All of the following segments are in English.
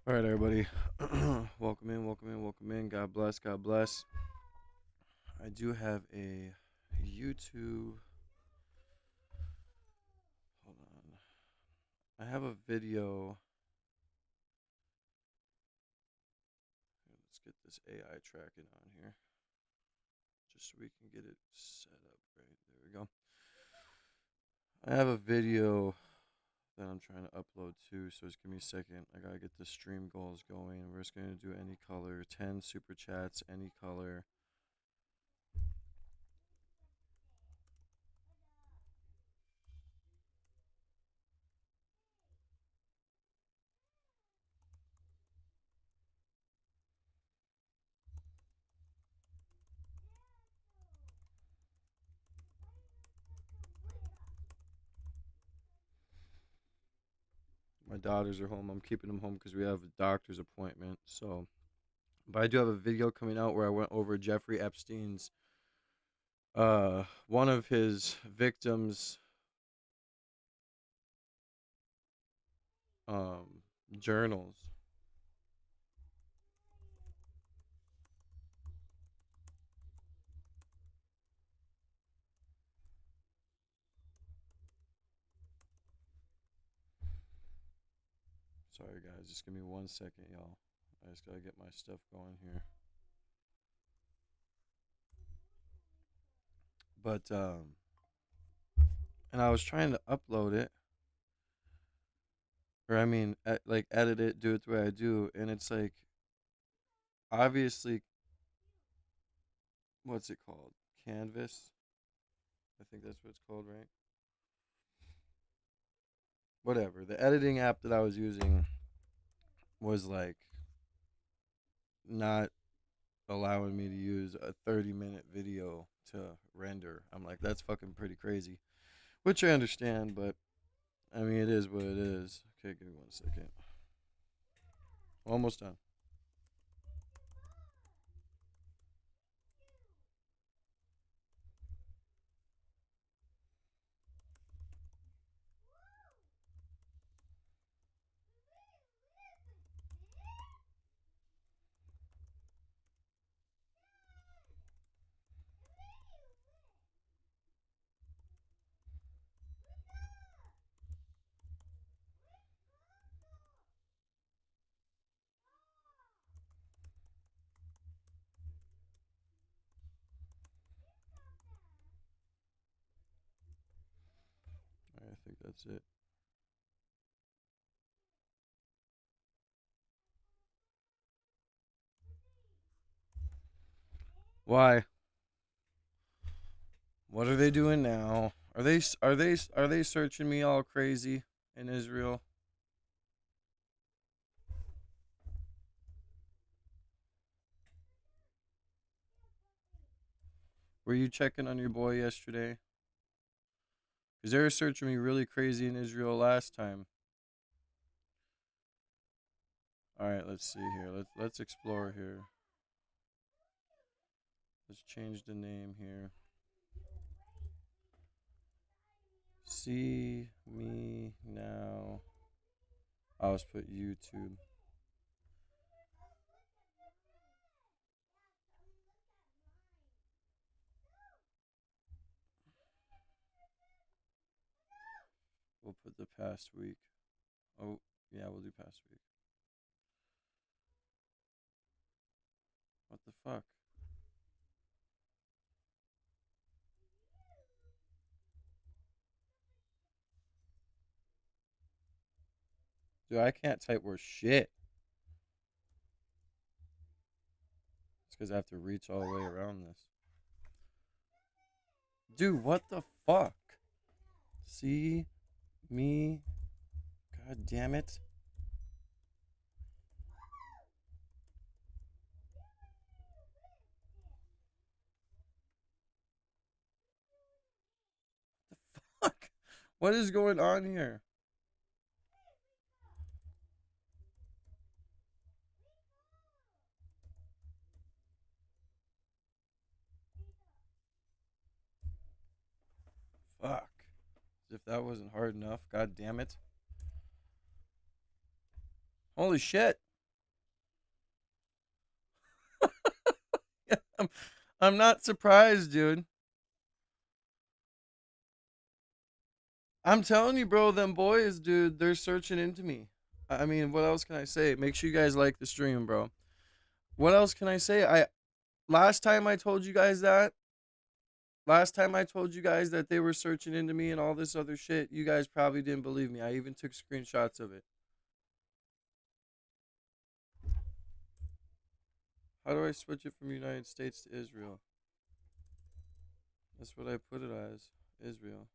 All right, everybody. Welcome in, welcome in, welcome in. God bless, God bless. I do have a YouTube. Hold on. I have a video. Let's get this AI tracking on here just so we can get it set up right. There we go. I have a video that I'm trying to upload too, so just give me a second. I gotta get the stream goals going. We're just gonna do any color, 10 super chats, any color. My daughters are home. I'm keeping them home because we have a doctor's appointment. So, but I do have a video coming out where I went over Jeffrey Epstein's, one of his victims, um, journals. Sorry, guys. Just give me 1 second, y'all. I just gotta get my stuff going here. But, and I was trying to upload it, or I mean, like edit it, do it the way I do, and it's like, obviously, what's it called? Canvas? I think that's what it's called, right? Whatever. The editing app that I was using was like not allowing me to use a 30-minute video to render. I'm like, that's fucking pretty crazy. Which I understand, but I mean, it is what it is. Okay, give me 1 second. Almost done. All right, I think that's it. Why? What are they doing now? Are they searching me all crazy in Israel? Were you checking on your boy yesterday? Because they were searching me really crazy in Israel last time. All right, let's see here. Let's explore here. Let's change the name here. See me now. I'll just put YouTube. We'll put the past week. Oh, yeah, we'll do past week. What the fuck? Dude, I can't type worth shit. It's because I have to reach all the way around this. Dude, what the fuck? See me. God damn it. Fuck. What is going on here? Fuck. As if that wasn't hard enough. God damn it. Holy shit. I'm, I'm not surprised, dude. I'm telling you, bro, them boys, dude, they're searching into me. I mean, what else can I say? Make sure you guys like the stream, bro. What else can I say? Last time I told you guys that, last time I told you guys that they were searching into me and all this other shit, you guys probably didn't believe me. I even took screenshots of it. How do I switch it from United States to Israel? That's what I put it as, Israel.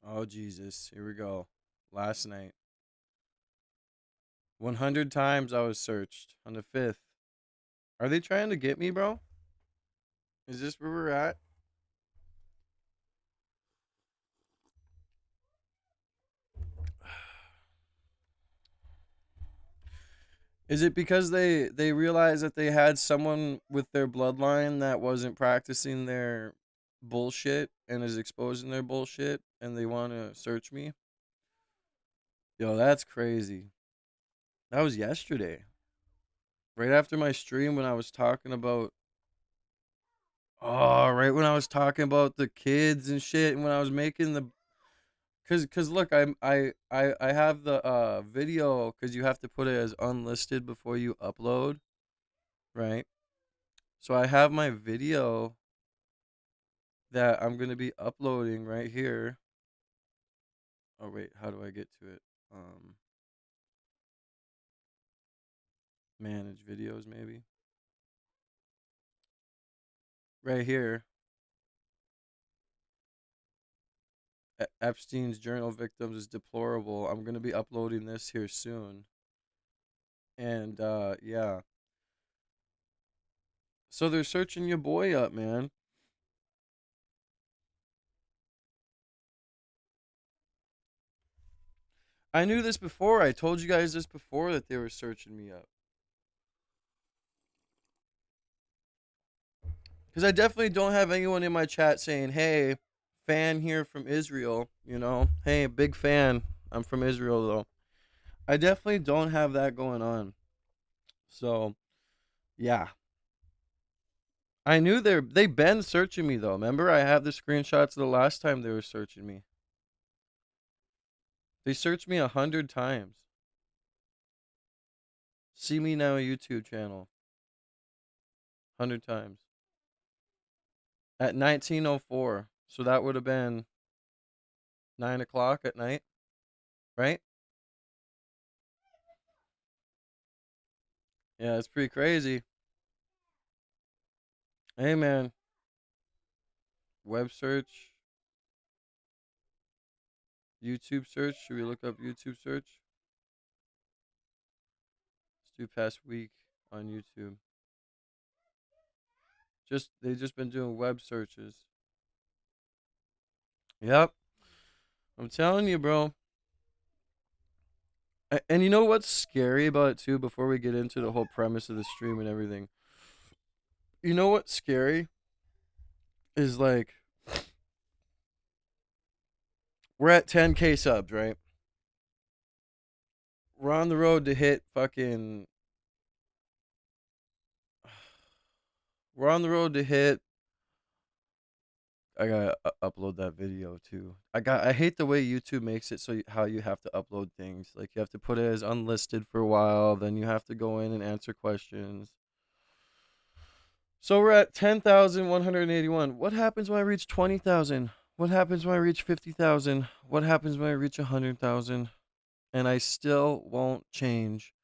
Oh, Jesus. Here we go. Last night. 100 times I was searched on the 5th. Are they trying to get me, bro? Is this where we're at? Is it because they realized that they had someone with their bloodline that wasn't practicing their bullshit and is exposing their bullshit and they want to search me? Yo, that's crazy. That was yesterday. Right after my stream when I was talking about right when I was talking about the kids and shit and when I was making the cuz look, I have the video cuz you have to put it as unlisted before you upload, right? So I have my video that I'm going to be uploading right here. Oh wait, how do I get to it? Manage videos maybe. Right here. Epstein's journal victims is deplorable. I'm going to be uploading this here soon. And yeah. So they're searching your boy up, man. I knew this before. I told you guys this before that they were searching me up. Because I definitely don't have anyone in my chat saying, hey, fan here from Israel, you know? Hey, big fan. I'm from Israel, though. I definitely don't have that going on. So, yeah. I knew they've been searching me, though. Remember, I have the screenshots of the last time they were searching me. They searched me 100 times. See me now YouTube channel. 100 times. At 19:04. So that would have been 9 o'clock at night, right? Yeah, it's pretty crazy. Hey, man. Web search. YouTube search. Should we look up YouTube search? Let's do past week on YouTube. They've just been doing web searches. Yep. I'm telling you, bro. And you know what's scary about it too, before we get into the whole premise of the stream and everything? You know what's scary? Is like, we're at 10K subs, right? We're on the road to hit fucking. We're on the road to hit. I gotta upload that video too. I hate the way YouTube makes it so how you have to upload things. Like you have to put it as unlisted for a while, then you have to go in and answer questions. So we're at 10,181. What happens when I reach 20,000? What happens when I reach 50,000? What happens when I reach 100,000? And I still won't change.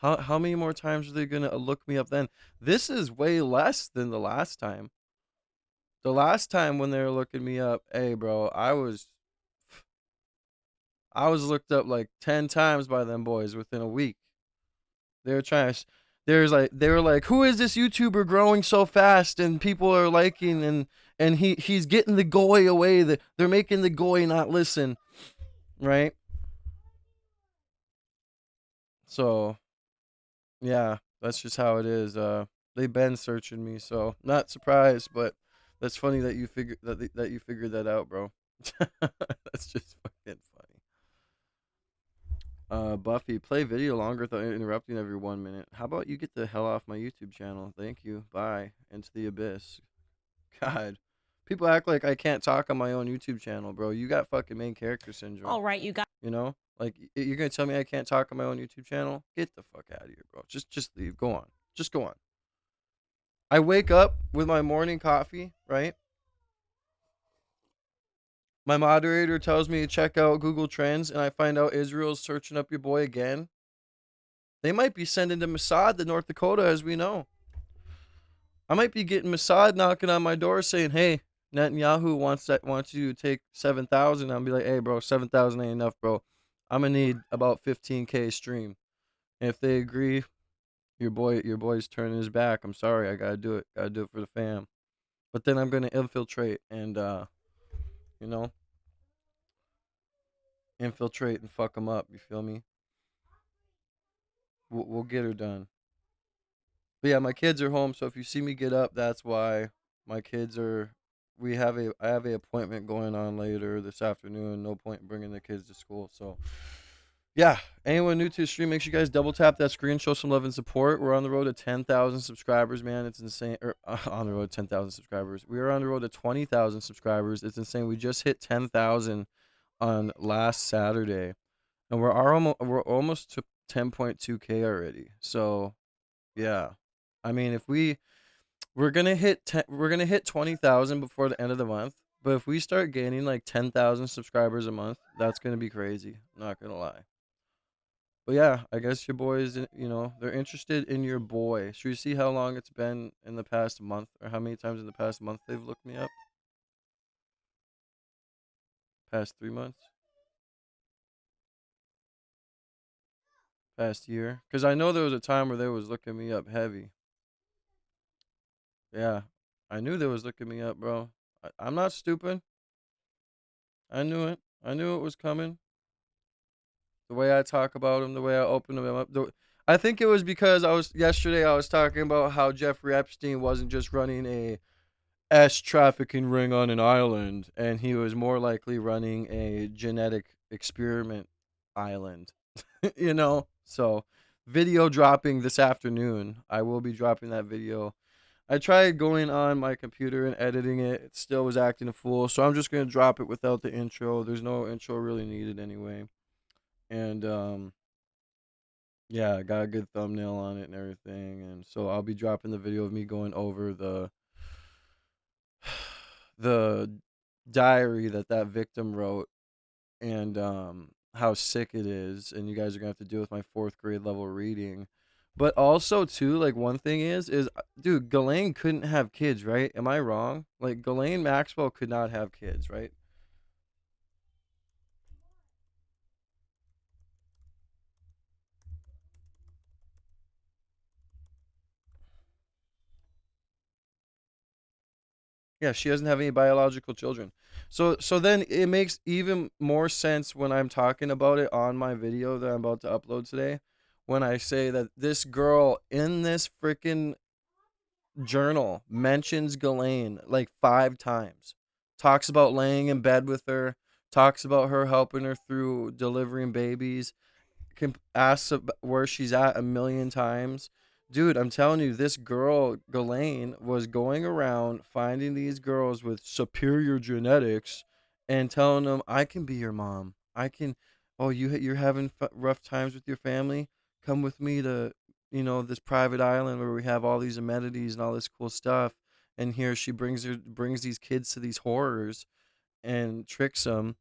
How many more times are they gonna look me up then? This is way less than the last time. The last time when they were looking me up, hey bro, I was looked up like 10 times by them boys within a week. They were trying to they were like, who is this YouTuber growing so fast and people are liking and he's getting the goy away. They're making the goy not listen, right? So yeah, that's just how it is. They've been searching me, so not surprised, but that's funny that that you figured that out, bro. That's just fucking funny. Buffy, play video longer without interrupting every 1 minute. How about you get the hell off my YouTube channel? Thank you. Bye. Into the abyss. God. People act like I can't talk on my own YouTube channel, bro. You got fucking main character syndrome. All right, you got. You know? Like you're gonna tell me I can't talk on my own YouTube channel? Get the fuck out of here, bro. Just leave. Go on. Just go on. I wake up with my morning coffee, right? My moderator tells me to check out Google Trends, and I find out Israel's searching up your boy again. They might be sending to Mossad to North Dakota, as we know. I might be getting Mossad knocking on my door saying, "Hey, Netanyahu wants you to take 7,000." I'll be like, "Hey, bro, 7,000 ain't enough, bro. I'm gonna need about 15K stream." And if they agree, your boy's turning his back. I'm sorry, I gotta do it. Gotta do it for the fam. But then I'm gonna infiltrate and you know, infiltrate and fuck them up. You feel me? We'll get her done. But yeah, my kids are home, so if you see me get up, that's why. My kids are. I have a appointment going on later this afternoon. No point in bringing the kids to school. So yeah, anyone new to the stream, make sure you guys double tap that screen, show some love and support. We're on the road to 10,000 subscribers, man. It's insane. On the road to 10,000 subscribers. We are on the road to 20,000 subscribers. It's insane. We just hit 10,000 on last Saturday, and we're almost to 10.2K already. So yeah, I mean, if we're gonna hit 20,000 before the end of the month. But if we start gaining like 10,000 subscribers a month, that's gonna be crazy. Not gonna lie. But yeah, I guess your boys, they're interested in your boy. Should we see how long it's been in the past month, or how many times in the past month they've looked me up? Past 3 months, past year. Cause I know there was a time where they was looking me up heavy. Yeah, I knew they was looking me up, bro. I'm not stupid. I knew it. I knew it was coming. The way I talk about him, the way I open him up. I think it was because yesterday I was talking about how Jeffrey Epstein wasn't just running a trafficking ring on an island, and he was more likely running a genetic experiment island. So video dropping this afternoon. I will be dropping that video. I tried going on my computer and editing it. It still was acting a fool, so I'm just gonna drop it without the intro. There's no intro really needed anyway. And yeah, I got a good thumbnail on it and everything. And so I'll be dropping the video of me going over the diary that victim wrote, and how sick it is, and you guys are gonna have to deal with my fourth grade level reading. But also too, like, one thing is dude, Ghislaine couldn't have kids, right? Am I wrong? Like, Ghislaine Maxwell could not have kids, right? Yeah, she doesn't have any biological children. So then it makes even more sense when I'm talking about it on my video that I'm about to upload today, when I say that this girl in this freaking journal mentions Ghislaine like 5 times. Talks about laying in bed with her, talks about her helping her through delivering babies, asks where she's at a million times. Dude, I'm telling you, this girl, Ghislaine, was going around finding these girls with superior genetics and telling them, "I can be your mom. I can." Oh, you're having rough times with your family? Come with me to, this private island where we have all these amenities and all this cool stuff. And here she brings these kids to these horrors and tricks them,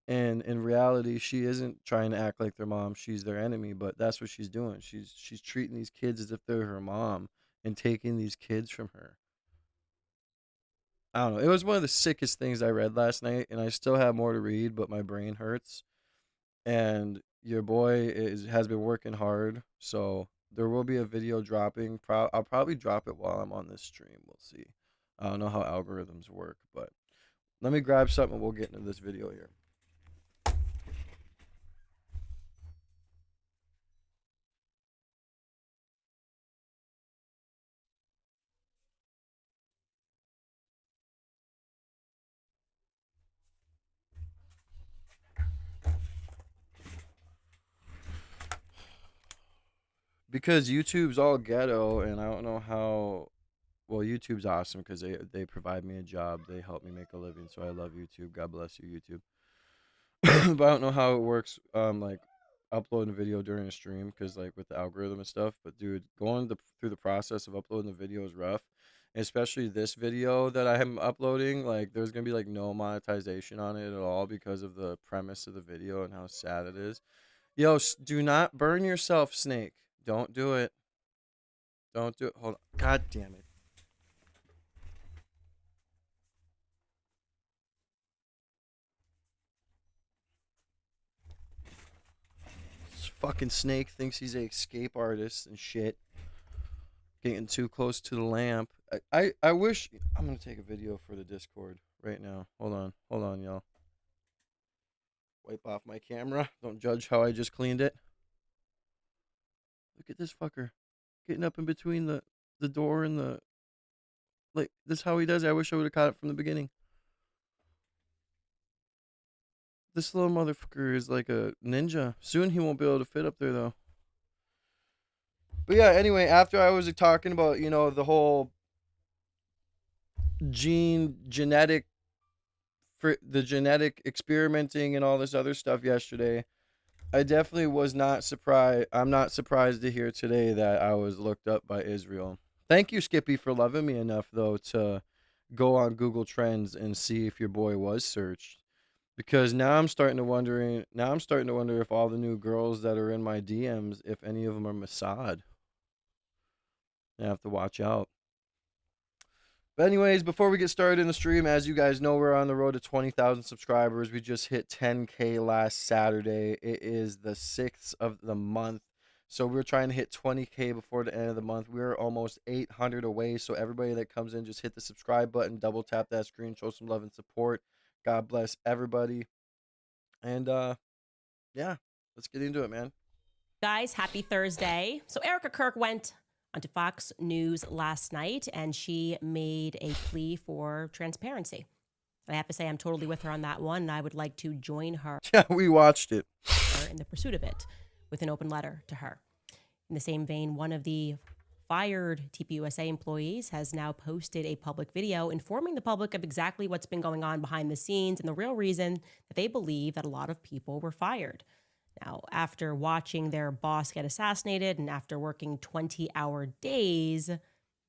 and in reality, she isn't trying to act like their mom. She's their enemy, but that's what she's doing. She's treating these kids as if they're her mom and taking these kids from her. I don't know. It was one of the sickest things I read last night, and I still have more to read, but my brain hurts. And your boy has been working hard, so there will be a video dropping. I'll probably drop it while I'm on this stream. We'll see. I don't know how algorithms work, but let me grab something and we'll get into this video here. because YouTube's all ghetto, and I don't know how. Well, YouTube's awesome because they provide me a job. They help me make a living, so I love YouTube. God bless you, YouTube. But I don't know how it works. Like uploading a video during a stream because like with the algorithm and stuff. But dude, through the process of uploading the video is rough. Especially this video that I am uploading, like there's gonna be like no monetization on it at all because of the premise of the video and how sad it is. Yo, do not burn yourself, Snake. Don't do it. Don't do it. Hold on. God damn it. This fucking Snake thinks he's an escape artist and shit. Getting too close to the lamp. I wish. I'm gonna take a video for the Discord right now. Hold on. Hold on, y'all. Wipe off my camera. Don't judge how I just cleaned it. Look at this fucker. Getting up in between the door and the. Like, this is how he does it. I wish I would have caught it from the beginning. This little motherfucker is like a ninja. Soon he won't be able to fit up there, though. But yeah, anyway, after I was talking about, the whole genetic experimenting and all this other stuff yesterday, I definitely was not surprised. I'm not surprised to hear today that I was looked up by Israel. Thank you, Skippy, for loving me enough, though, to go on Google Trends and see if your boy was searched. Because now I'm starting to wonder if all the new girls that are in my DMs, if any of them are Mossad. I have to watch out. But anyways, before we get started in the stream, as you guys know, we're on the road to 20,000 subscribers. We just hit 10K last Saturday. It is the 6th of the month. So we're trying to hit 20K before the end of the month. We're almost 800 away. So everybody that comes in, just hit the subscribe button, double tap that screen, show some love and support. God bless everybody. And yeah, let's get into it, man. Guys, happy Thursday. So Erica Kirk went onto Fox News last night, and she made a plea for transparency. I have to say I'm totally with her on that one, and I would like to join her. Yeah, we watched it. In the pursuit of it, with an open letter to her. In the same vein, one of the fired TPUSA employees has now posted a public video informing the public of exactly what's been going on behind the scenes and the real reason that they believe that a lot of people were fired. Now, after watching their boss get assassinated and after working 20-hour days,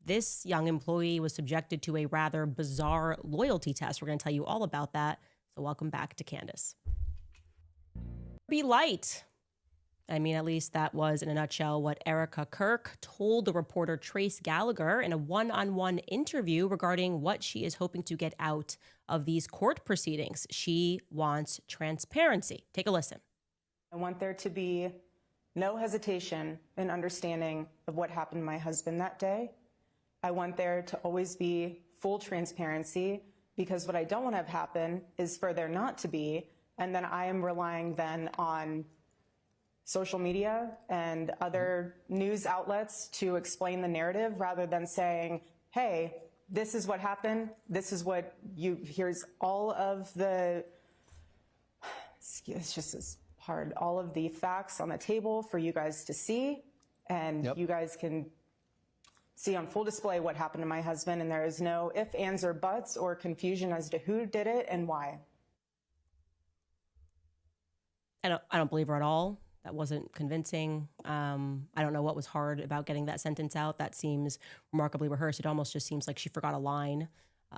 this young employee was subjected to a rather bizarre loyalty test. We're going to tell you all about that. So welcome back to Candace. Be light. I mean, at least that was, in a nutshell, what Erica Kirk told the reporter Trace Gallagher in a one-on-one interview regarding what she is hoping to get out of these court proceedings. She wants transparency. Take a listen. I want there to be no hesitation in understanding of what happened to my husband that day. I want there to always be full transparency, because what I don't want to have happen is for there not to be, and then I am relying then on social media and other news outlets to explain the narrative rather than saying, hey, this is what happened. This is what here's all of the, it's just as hard, all of the facts on the table for you guys to see. And you guys can see on full display what happened to my husband. And there is no ifs, ands, or buts or confusion as to who did it and why. I don't believe her at all. That wasn't convincing. I don't know what was hard about getting that sentence out. That seems remarkably rehearsed. It almost just seems like she forgot a line.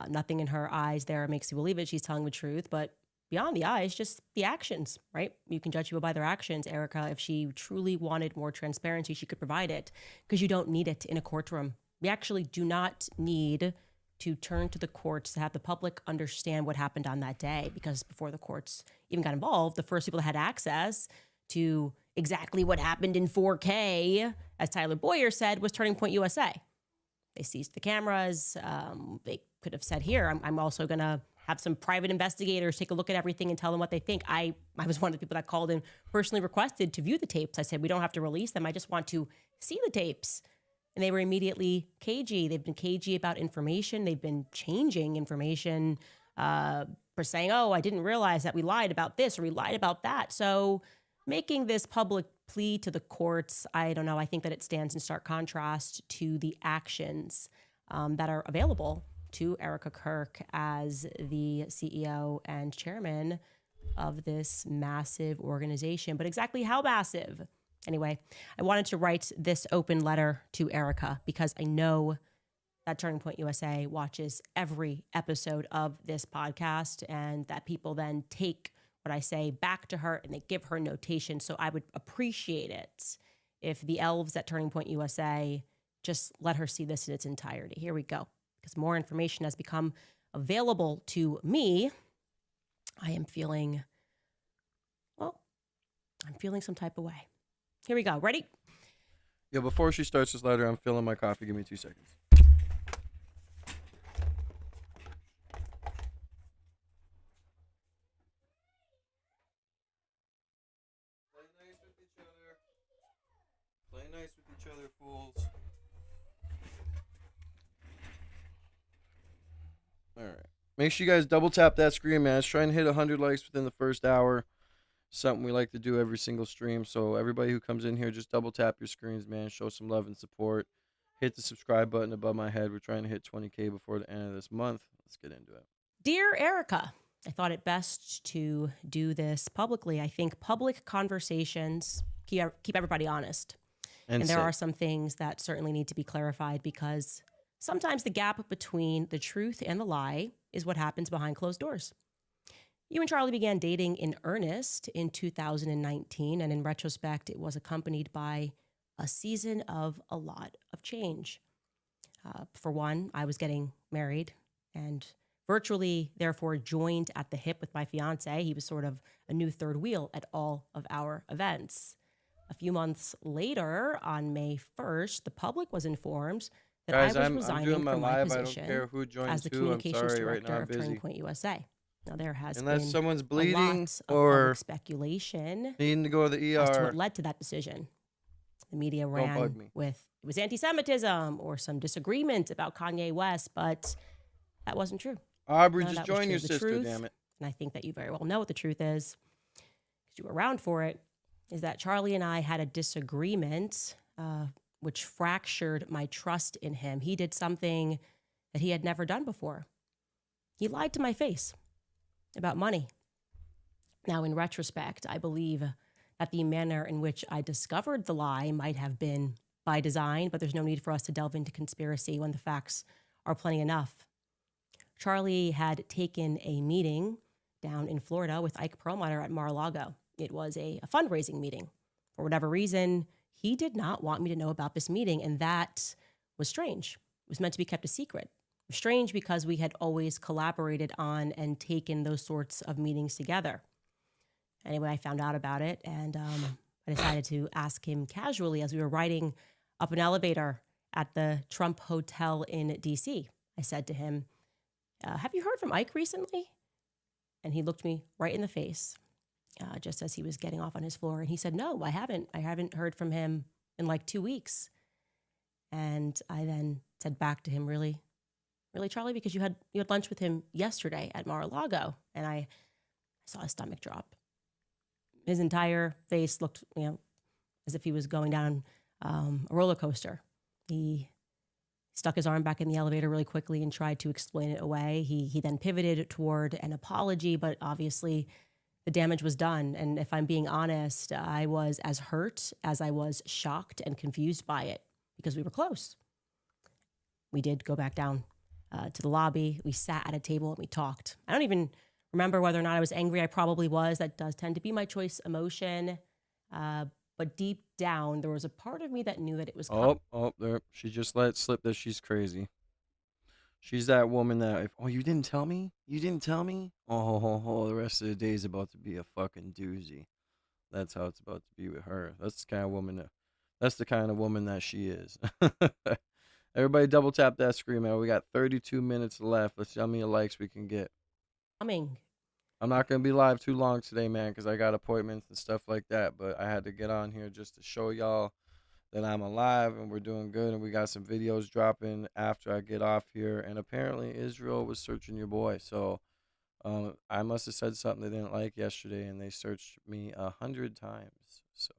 Nothing in her eyes there makes you believe it. She's telling the truth. But beyond the eyes, just the actions, right? You can judge people by their actions. Erica, if she truly wanted more transparency, she could provide it, because you don't need it in a courtroom. We actually do not need to turn to the courts to have the public understand what happened on that day, because before the courts even got involved, the first people that had access to exactly what happened in 4K, as Tyler Boyer said, was Turning Point USA. They seized the cameras. They could have said, here, I'm also going to have some private investigators take a look at everything and tell them what they think. I was one of the people that called and personally requested to view the tapes. I said, we don't have to release them. I just want to see the tapes. And they were immediately cagey. They've been cagey about information. They've been changing information for saying, oh, I didn't realize that we lied about this or we lied about that. So making this public plea to the courts, I don't know. I think that it stands in stark contrast to the actions that are available to Erica Kirk as the CEO and chairman of this massive organization. But exactly how massive? Anyway, I wanted to write this open letter to Erica because I know that Turning Point USA watches every episode of this podcast and that people then take what I say back to her and they give her notation. So I would appreciate it if the elves at Turning Point USA just let her see this in its entirety. Here we go. Because more information has become available to me. I am feeling, well, I'm feeling some type of way. Here we go. Ready? Yeah, before she starts this letter, I'm filling my coffee. Give me 2 seconds. Play nice with each other. Play nice with each other, fools. Alright. Make sure you guys double tap that screen, man. Let's try and hit 100 likes within the first hour. Something we like to do every single stream. So everybody who comes in here, just double tap your screens, man. Show some love and support. Hit the subscribe button above my head. We're trying to hit 20K before the end of this month. Let's get into it. Dear Erica, I thought it best to do this publicly. I think public conversations keep everybody honest. And there are some things that certainly need to be clarified because sometimes the gap between the truth and the lie is what happens behind closed doors. You and Charlie began dating in earnest in 2019, and in retrospect, it was accompanied by a season of a lot of change. For one, I was getting married and virtually, therefore, joined at the hip with my fiance. He was sort of a new third wheel at all of our events. A few months later, on May 1st, the public was informed that Guys, I was I'm resigning doing my from my live. I don't position care who joins as the who. I'm communications sorry, right director now I'm of Turning busy. Point USA. Now, there has Unless been someone's a bleeding lot of or public speculation needing to go to the as to ER. what led to that decision. The media Don't bug ran me. with it was anti-Semitism or some disagreement about Kanye West, but that wasn't true. Aubrey, None of just that was join true. your The sister, truth, damn it. and I think that you very well know what the truth is, because you were around for it, is that Charlie and I had a disagreement, which fractured my trust in him. He did something that he had never done before. He lied to my face about money. Now, in retrospect, I believe that the manner in which I discovered the lie might have been by design, but there's no need for us to delve into conspiracy when the facts are plenty enough. Charlie had taken a meeting down in Florida with Ike Perlmutter at Mar-a-Lago. It was a fundraising meeting. For whatever reason, he did not want me to know about this meeting, and that was strange. It was meant to be kept a secret. Strange because we had always collaborated on and taken those sorts of meetings together. Anyway, I found out about it, and I decided to ask him casually as we were riding up an elevator at the Trump Hotel in D.C. I said to him, have you heard from Ike recently? And he looked me right in the face, just as he was getting off on his floor. And he said, no, I haven't. I haven't heard from him in like 2 weeks. And I then said back to him, really, Charlie, because you had lunch with him yesterday at Mar-a-Lago. And I saw his stomach drop. His entire face looked, as if he was going down a roller coaster. He stuck his arm back in the elevator really quickly and tried to explain it away. He then pivoted toward an apology, but obviously the damage was done. And if I'm being honest, I was as hurt as I was shocked and confused by it because we were close. We did go back down to the lobby. We sat at a table and we talked. I don't even remember whether or not I was angry. I probably was. That does tend to be my choice emotion. But deep down, there was a part of me that knew that it was coming. There. She just let it slip that she's crazy. She's that woman that, you didn't tell me? You didn't tell me? The rest of the day is about to be a fucking doozy. That's how it's about to be with her. That's the kind of woman that she is. Everybody double tap that screen, man. We got 32 minutes left. Let's see how many likes we can get. I'm not going to be live too long today, man, because I got appointments and stuff like that. But I had to get on here just to show y'all that I'm alive and we're doing good. And we got some videos dropping after I get off here. And apparently Israel was searching your boy. So I must have said something they didn't like yesterday, and they searched me 100 times. So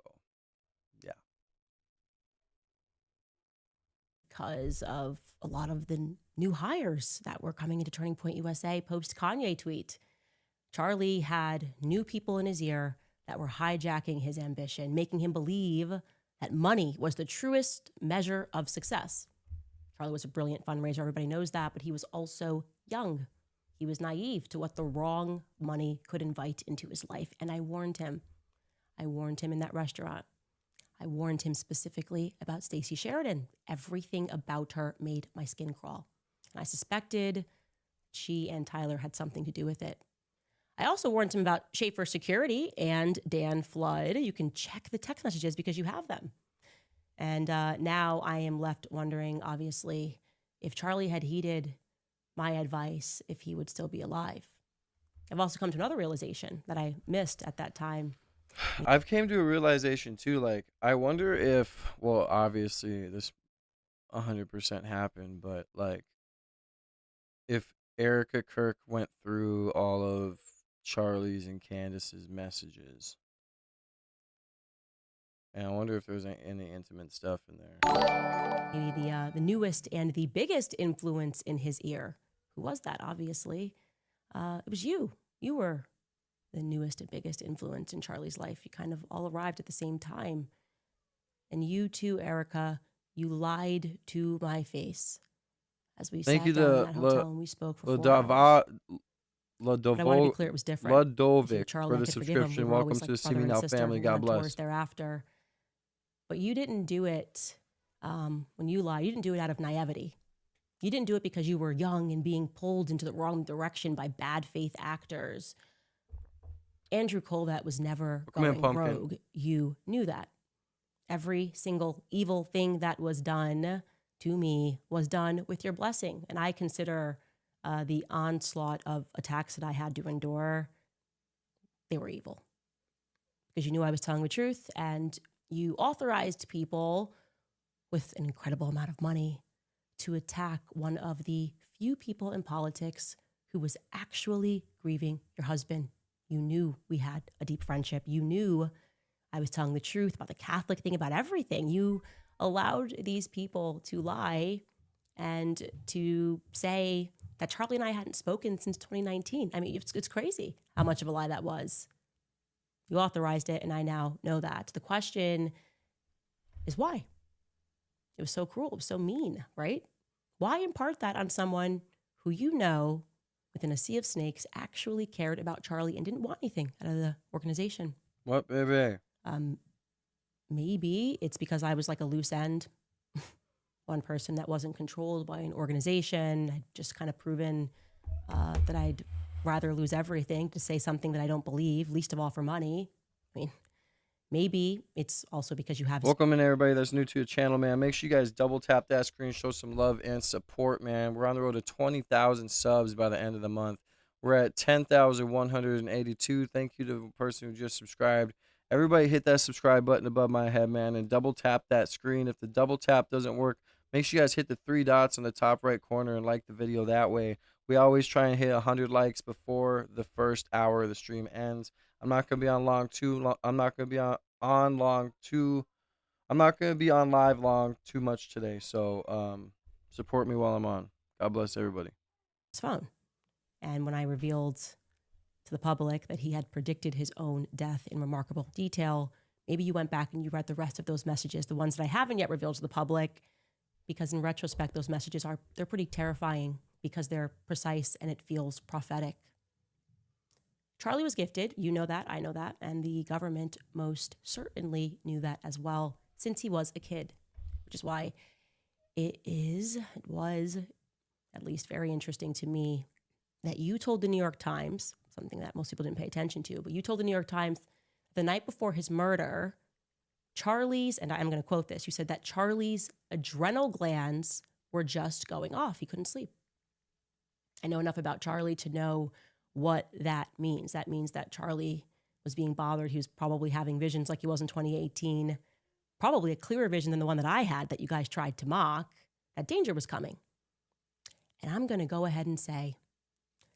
because of a lot of the new hires that were coming into Turning Point USA post Kanye tweet. Charlie had new people in his ear that were hijacking his ambition, making him believe that money was the truest measure of success. Charlie was a brilliant fundraiser. Everybody knows that, but he was also young. He was naive to what the wrong money could invite into his life. And I warned him. I warned him in that restaurant. I warned him specifically about Stacey Sheridan. Everything about her made my skin crawl. And I suspected she and Tyler had something to do with it. I also warned him about Schaefer Security and Dan Flood. You can check the text messages because you have them. And now I am left wondering, obviously, if Charlie had heeded my advice, if he would still be alive. I've also come to another realization that I missed at that time. I've came to a realization too, like, I wonder if, well, obviously this 100% happened, but like, if Erica Kirk went through all of Charlie's and Candace's messages, and I wonder if there's any intimate stuff in there. Maybe the newest and the biggest influence in his ear. Who was that? Obviously, it was you. You were the newest and biggest influence in Charlie's life. You kind of all arrived at the same time. And you too, Erica, you lied to my face as we sat down in that hotel and we spoke for 4 hours. But I want to be clear, it was different. Ladovic Charlie, for I the could forgive him. We subscription. were Welcome always to like the See brother Me and Now sister. family. We God went on tours bless. thereafter. But you didn't do it, when you lied, you didn't do it out of naivety. You didn't do it because you were young and being pulled into the wrong direction by bad faith actors. Andrew Colvett was never going rogue. You knew that. Every single evil thing that was done to me was done with your blessing. And I consider the onslaught of attacks that I had to endure, they were evil. Because you knew I was telling the truth, and you authorized people with an incredible amount of money to attack one of the few people in politics who was actually grieving your husband. You knew we had a deep friendship. You knew I was telling the truth about the Catholic thing, about everything. You allowed these people to lie and to say that Charlie and I hadn't spoken since 2019. I mean, it's crazy how much of a lie that was. You authorized it, and I now know that. The question is why? It was so cruel. It was so mean, right? Why impart that on someone who you know within a sea of snakes actually cared about Charlie and didn't want anything out of the organization? What, baby? Maybe it's because I was like a loose end. One person that wasn't controlled by an organization. I'd just kind of proven that I'd rather lose everything to say something that I don't believe, least of all for money. I mean, maybe it's also because you have... Welcome in, everybody that's new to the channel, man. Make sure you guys double tap that screen, show some love and support, man. We're on the road to 20,000 subs by the end of the month. We're at 10,182. Thank you to the person who just subscribed. Everybody hit that subscribe button above my head, man, and double tap that screen. If the double tap doesn't work, make sure you guys hit the 3 dots on the top right corner and like the video that way. We always try and hit 100 likes before the first hour of the stream ends. I'm not going to be on long too long. I'm not going to be on live long too much today. So support me while I'm on. God bless everybody. His phone. And when I revealed to the public that he had predicted his own death in remarkable detail, maybe you went back and you read the rest of those messages, the ones that I haven't yet revealed to the public, because in retrospect, those messages they're pretty terrifying because they're precise and it feels prophetic. Charlie was gifted. You know that. I know that. And the government most certainly knew that as well since he was a kid, which is why it was at least very interesting to me that you told the New York Times, something that most people didn't pay attention to, but you told the New York Times the night before his murder, Charlie's, and I'm going to quote this, you said that Charlie's adrenal glands were just going off. He couldn't sleep. I know enough about Charlie to know what that means. That means that Charlie was being bothered. He was probably having visions like he was in 2018, probably a clearer vision than the one that I had that you guys tried to mock, that danger was coming. And I'm going to go ahead and say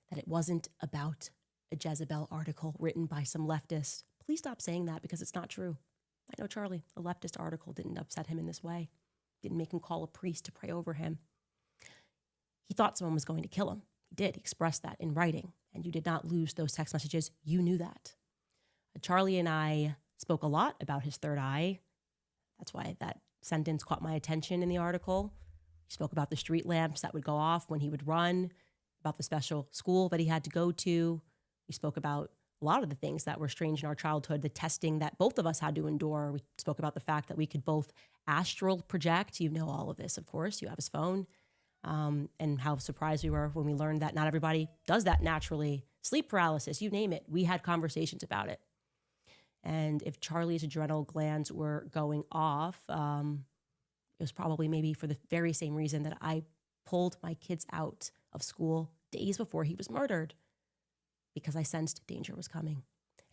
that it wasn't about a Jezebel article written by some leftist. Please stop saying that because it's not true. I know Charlie, a leftist article didn't upset him in this way. Didn't make him call a priest to pray over him. He thought someone was going to kill him. He did. He expressed that in writing. And you did not lose those text messages. You knew that. Charlie and I spoke a lot about his third eye. That's why that sentence caught my attention in the article. He spoke about the street lamps that would go off when he would run, about the special school that he had to go to. We spoke about a lot of the things that were strange in our childhood, the testing that both of us had to endure. We spoke about the fact that we could both astral project. You know all of this, of course. You have his phone. And how surprised we were when we learned that not everybody does that naturally. Sleep paralysis, you name it. We had conversations about it. And if Charlie's adrenal glands were going off, it was probably maybe for the very same reason that I pulled my kids out of school days before he was murdered, because I sensed danger was coming.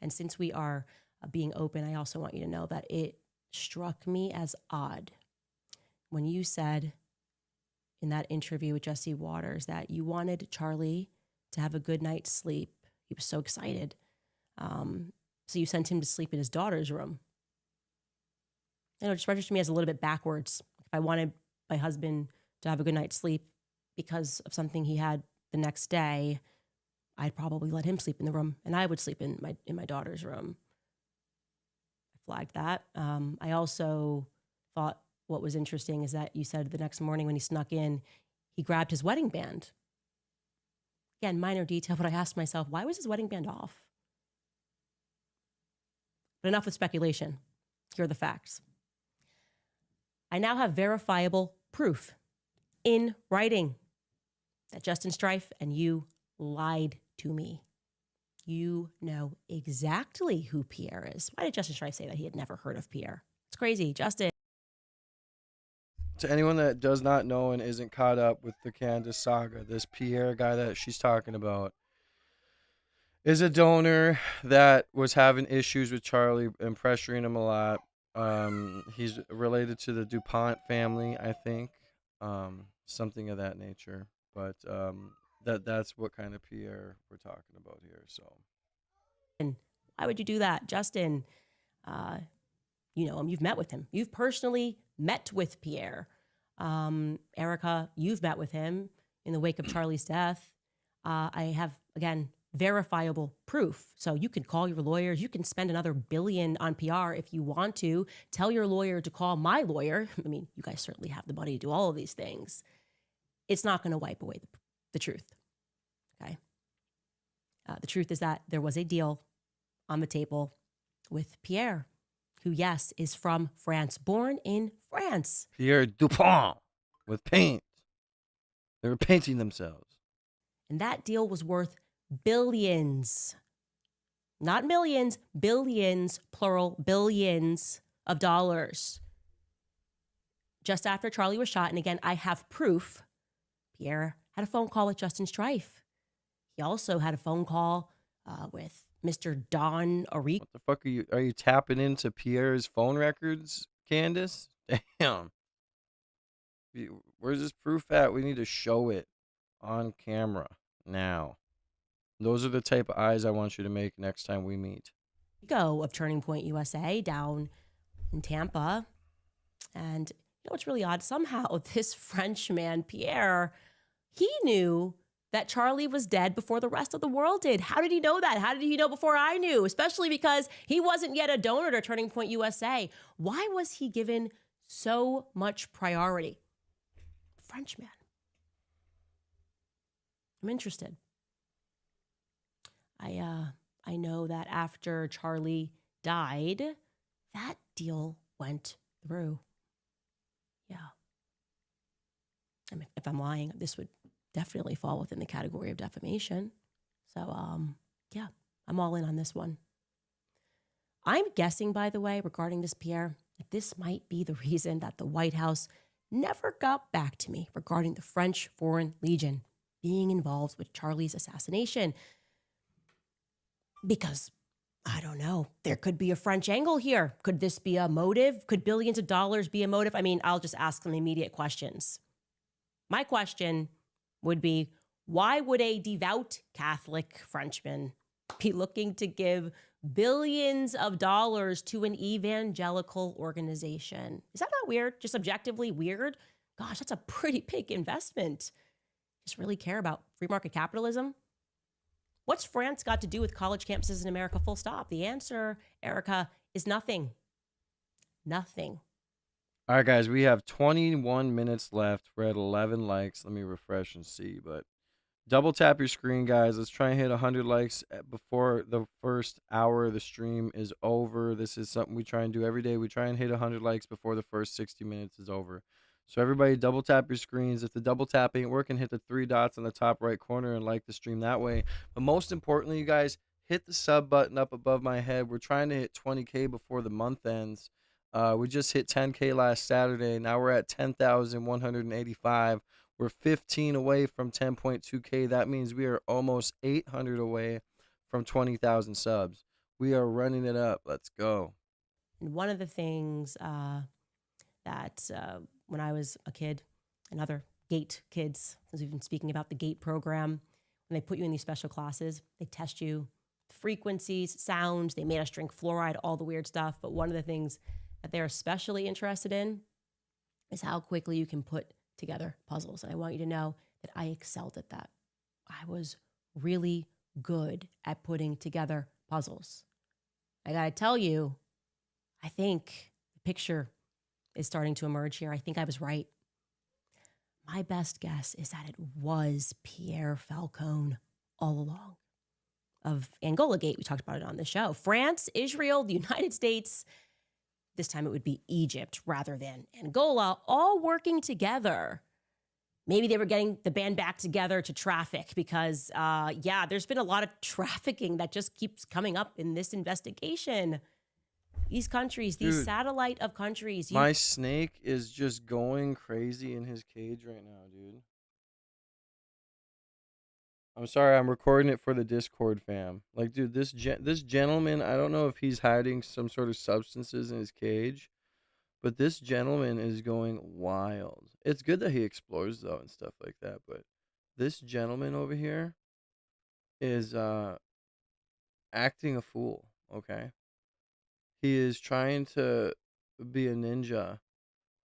And since we are being open, I also want you to know that it struck me as odd when you said in that interview with Jesse Waters that you wanted Charlie to have a good night's sleep. He was so excited. So you sent him to sleep in his daughter's room. It just registered to me as a little bit backwards. If I wanted my husband to have a good night's sleep because of something he had the next day, I'd probably let him sleep in the room, and I would sleep in my daughter's room. I flagged that. I also thought what was interesting is that you said the next morning when he snuck in, he grabbed his wedding band. Again, minor detail, but I asked myself, why was his wedding band off? But enough with speculation. Here are the facts. I now have verifiable proof in writing that Justin Strife and you lied to me. You know exactly who Pierre is. Why did Justin Strife say that he had never heard of Pierre? It's crazy, Justin. To anyone that does not know and isn't caught up with the Candace saga, this Pierre guy that she's talking about is a donor that was having issues with Charlie and pressuring him a lot. He's related to the DuPont family, I think, something of that nature. But that's what kind of Pierre we're talking about here. So, why would you do that, Justin? You know him. You've met with him. You've personally met with Pierre. Erica, you've met with him in the wake of Charlie's death. I have, again, verifiable proof. So you can call your lawyers. You can spend another $1 billion on PR if you want to. Tell your lawyer to call my lawyer. I mean, you guys certainly have the money to do all of these things. It's not going to wipe away the truth. Okay. The truth is that there was a deal on the table with Pierre, who, yes, is from France, born in France. Pierre DuPont with paint. They were painting themselves. And that deal was worth billions, not millions, billions, plural, billions of dollars. Just after Charlie was shot, and again, I have proof, Pierre had a phone call with Justin Strife. He also had a phone call with Mr. Don Erika. What the fuck are you tapping into Pierre's phone records, Candace? Damn. Where's this proof at? We need to show it on camera now. Those are the type of eyes I want you to make next time we meet. Of Turning Point USA down in Tampa. And you know what's really odd? Somehow this French man, Pierre, he knew that Charlie was dead before the rest of the world did. How did he know that? How did he know before I knew? Especially because he wasn't yet a donor to Turning Point USA. Why was he given so much priority? Frenchman. I'm interested. I know that after Charlie died, that deal went through. Yeah. I mean, if I'm lying, this would definitely fall within the category of defamation. So, yeah, I'm all in on this one. I'm guessing, by the way, regarding this, Pierre, that this might be the reason that the White House never got back to me regarding the French Foreign Legion being involved with Charlie's assassination. Because, I don't know, there could be a French angle here. Could this be a motive? Could billions of dollars be a motive? I mean, I'll just ask some immediate questions. My question would be, why would a devout Catholic Frenchman be looking to give billions of dollars to an evangelical organization. Is that not weird? Just objectively weird? Gosh, that's a pretty big investment. Just really care about free market capitalism? What's France got to do with college campuses in America, full stop? The answer, Erica, is nothing. Nothing. All right, guys, we have 21 minutes left. We're at 11 likes. Let me refresh and see, but double tap your screen, guys. Let's try and hit 100 likes before the first hour of the stream is over. This is something we try and do every day. We try and hit 100 likes before the first 60 minutes is over. So everybody double tap your screens. If the double tap ain't working, hit the 3 dots on the top right corner and like the stream that way. But most importantly, you guys, hit the sub button up above my head. We're trying to hit 20K before the month ends. We just hit 10K last Saturday. Now we're at 10,185. We're 15 away from 10.2K. That means we are almost 800 away from 20,000 subs. We are running it up. Let's go. And one of the things that when I was a kid, and other GATE kids, since we've been speaking about the GATE program, when they put you in these special classes, they test you frequencies, sounds. They made us drink fluoride, all the weird stuff. But one of the things that they're especially interested in is how quickly you can put together puzzles. And I want you to know that I excelled at that. I was really good at putting together puzzles. I gotta tell you, I think the picture is starting to emerge here. I think I was right. My best guess is that it was Pierre Falcone all along of Angola Gate. We talked about it on the show. France, Israel, the United States. This time it would be Egypt rather than Angola, all working together. Maybe they were getting the band back together to traffic because, there's been a lot of trafficking that just keeps coming up in this investigation. These countries, these satellite of countries. My snake is just going crazy in his cage right now, dude. I'm sorry, I'm recording it for the Discord fam. Like, dude, this gentleman, I don't know if he's hiding some sort of substances in his cage, but this gentleman is going wild. It's good that he explores, though, and stuff like that, but this gentleman over here is acting a fool, okay? He is trying to be a ninja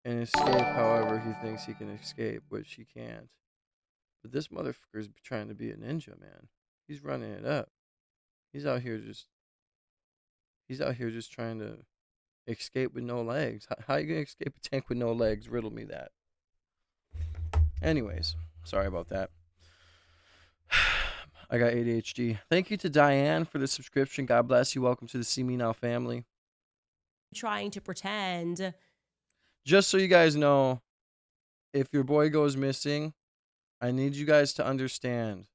and escape however he thinks he can escape, which he can't. But this motherfucker is trying to be a ninja, man. He's running it up. He's out here just trying to escape with no legs. How you gonna escape a tank with no legs? Riddle me that. Anyways, sorry about that. I got ADHD. Thank you to Diane for the subscription. God bless you. Welcome to the See Me Now family. Trying to pretend. Just so you guys know, if your boy goes missing, I need you guys to understand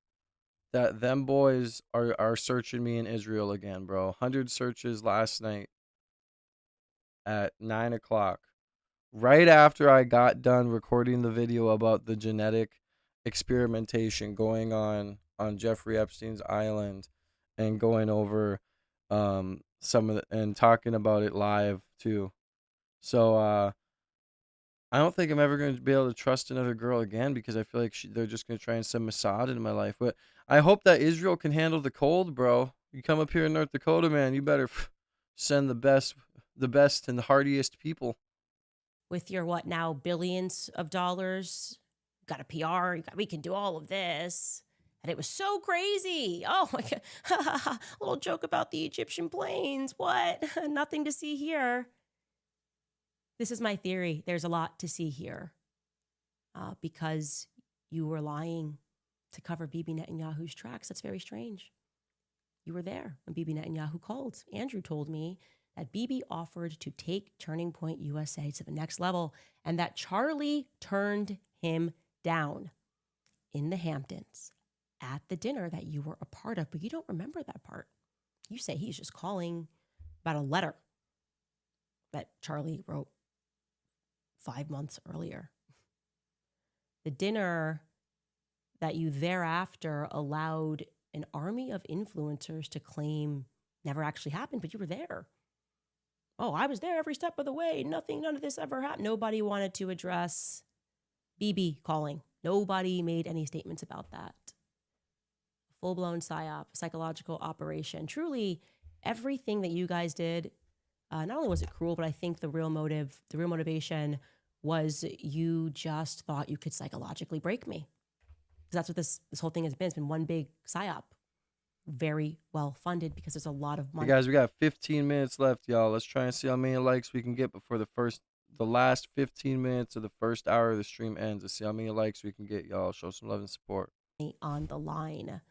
that them boys are searching me in Israel again, bro. 100 searches last night at 9 o'clock. Right after I got done recording the video about the genetic experimentation going on Jeffrey Epstein's island and going over some of and talking about it live too. So I don't think I'm ever going to be able to trust another girl again because I feel like they're just going to try and send Mossad into my life. But I hope that Israel can handle the cold, bro. You come up here in North Dakota, man, you better send the best and the hardiest people. With your what now, billions of dollars, got a PR, we can do all of this. And it was so crazy. Oh my God. A little joke about the Egyptian planes. What? Nothing to see here. This is my theory. There's a lot to see here because you were lying to cover Bibi Netanyahu's tracks. That's very strange. You were there when Bibi Netanyahu called. Andrew told me that Bibi offered to take Turning Point USA to the next level and that Charlie turned him down in the Hamptons at the dinner that you were a part of, but you don't remember that part. You say he's just calling about a letter that Charlie wrote 5 months earlier. The dinner that you thereafter allowed an army of influencers to claim never actually happened, but you were there. Oh, I was there every step of the way. None of this ever happened. Nobody wanted to address Bibi calling. Nobody made any statements about that. Full-blown PSYOP, psychological operation. Truly, everything that you guys did, not only was it cruel, but I think the real motivation was you just thought you could psychologically break me. Because that's what this whole thing has been. It's been one big psyop. Very well funded because there's a lot of Hey money. guys, we got 15 minutes left, y'all. Let's try and see how many likes we can get before the last 15 minutes of the first hour of the stream ends. Let's see how many likes we can get, y'all. Show some love and support. On the line.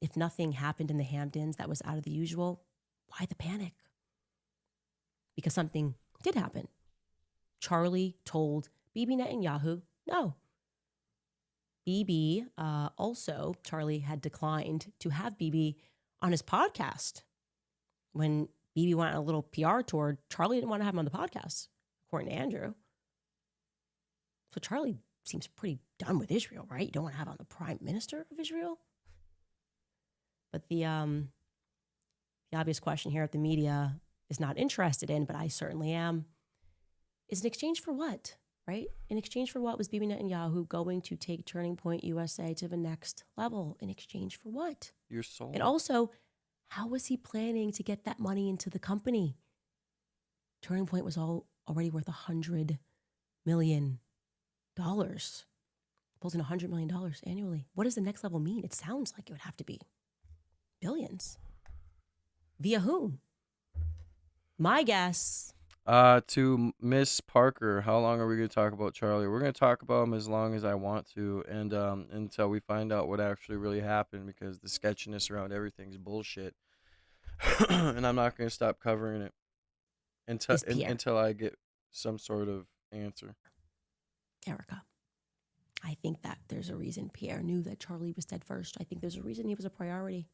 If nothing happened in the Hamptons that was out of the usual, why the panic? Because something did happen. Charlie told Bibi Netanyahu no. Bibi, also, Charlie had declined to have Bibi on his podcast. When Bibi went on a little PR tour, Charlie didn't want to have him on the podcast, according to Andrew. So Charlie seems pretty done with Israel, right? You don't want to have on the prime minister of Israel? But the obvious question here that the media is not interested in, but I certainly am, is in exchange for what? Right? In exchange for what was Bibi Netanyahu going to take Turning Point USA to the next level? In exchange for what? Your soul. And also, how was he planning to get that money into the company? Turning Point was already worth $100 million. Pulls in $100 million annually. What does the next level mean? It sounds like it would have to be billions. Via whom? My guess. To Miss Parker, how long are we going to talk about Charlie? We're going to talk about him as long as I want to, and until we find out what actually really happened, because the sketchiness around everything's bullshit. And I'm not going to stop covering it until I get some sort of answer. Erica, I think that there's a reason Pierre knew that Charlie was dead first. I think there's a reason he was a priority.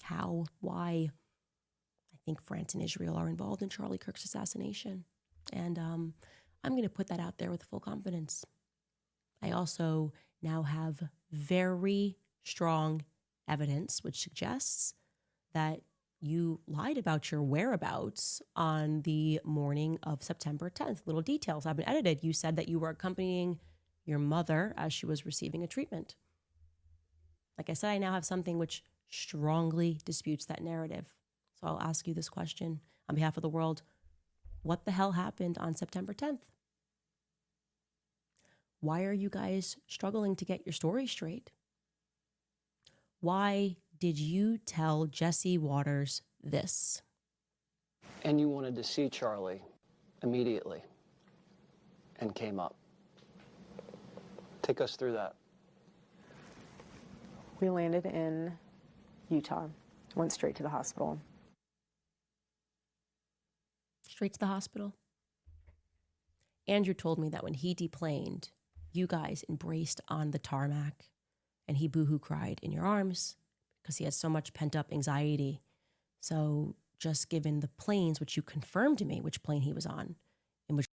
How? Why? I think France and Israel are involved in Charlie Kirk's assassination. And I'm going to put that out there with full confidence. I also now have very strong evidence which suggests that you lied about your whereabouts on the morning of September 10th. Little details have been edited. You said that you were accompanying your mother as she was receiving a treatment. Like I said, I now have something which strongly disputes that narrative. So I'll ask you this question on behalf of the world. What the hell happened on September 10th? Why are you guys struggling to get your story straight? Why did you tell Jesse Waters this? And you wanted to see Charlie immediately and came up. Take us through that. We landed in Utah, went straight to the hospital. Straight to the hospital? Andrew told me that when he deplaned, you guys embraced on the tarmac and he boohoo cried in your arms because he had so much pent-up anxiety. So just given the planes, which you confirmed to me which plane he was on, in which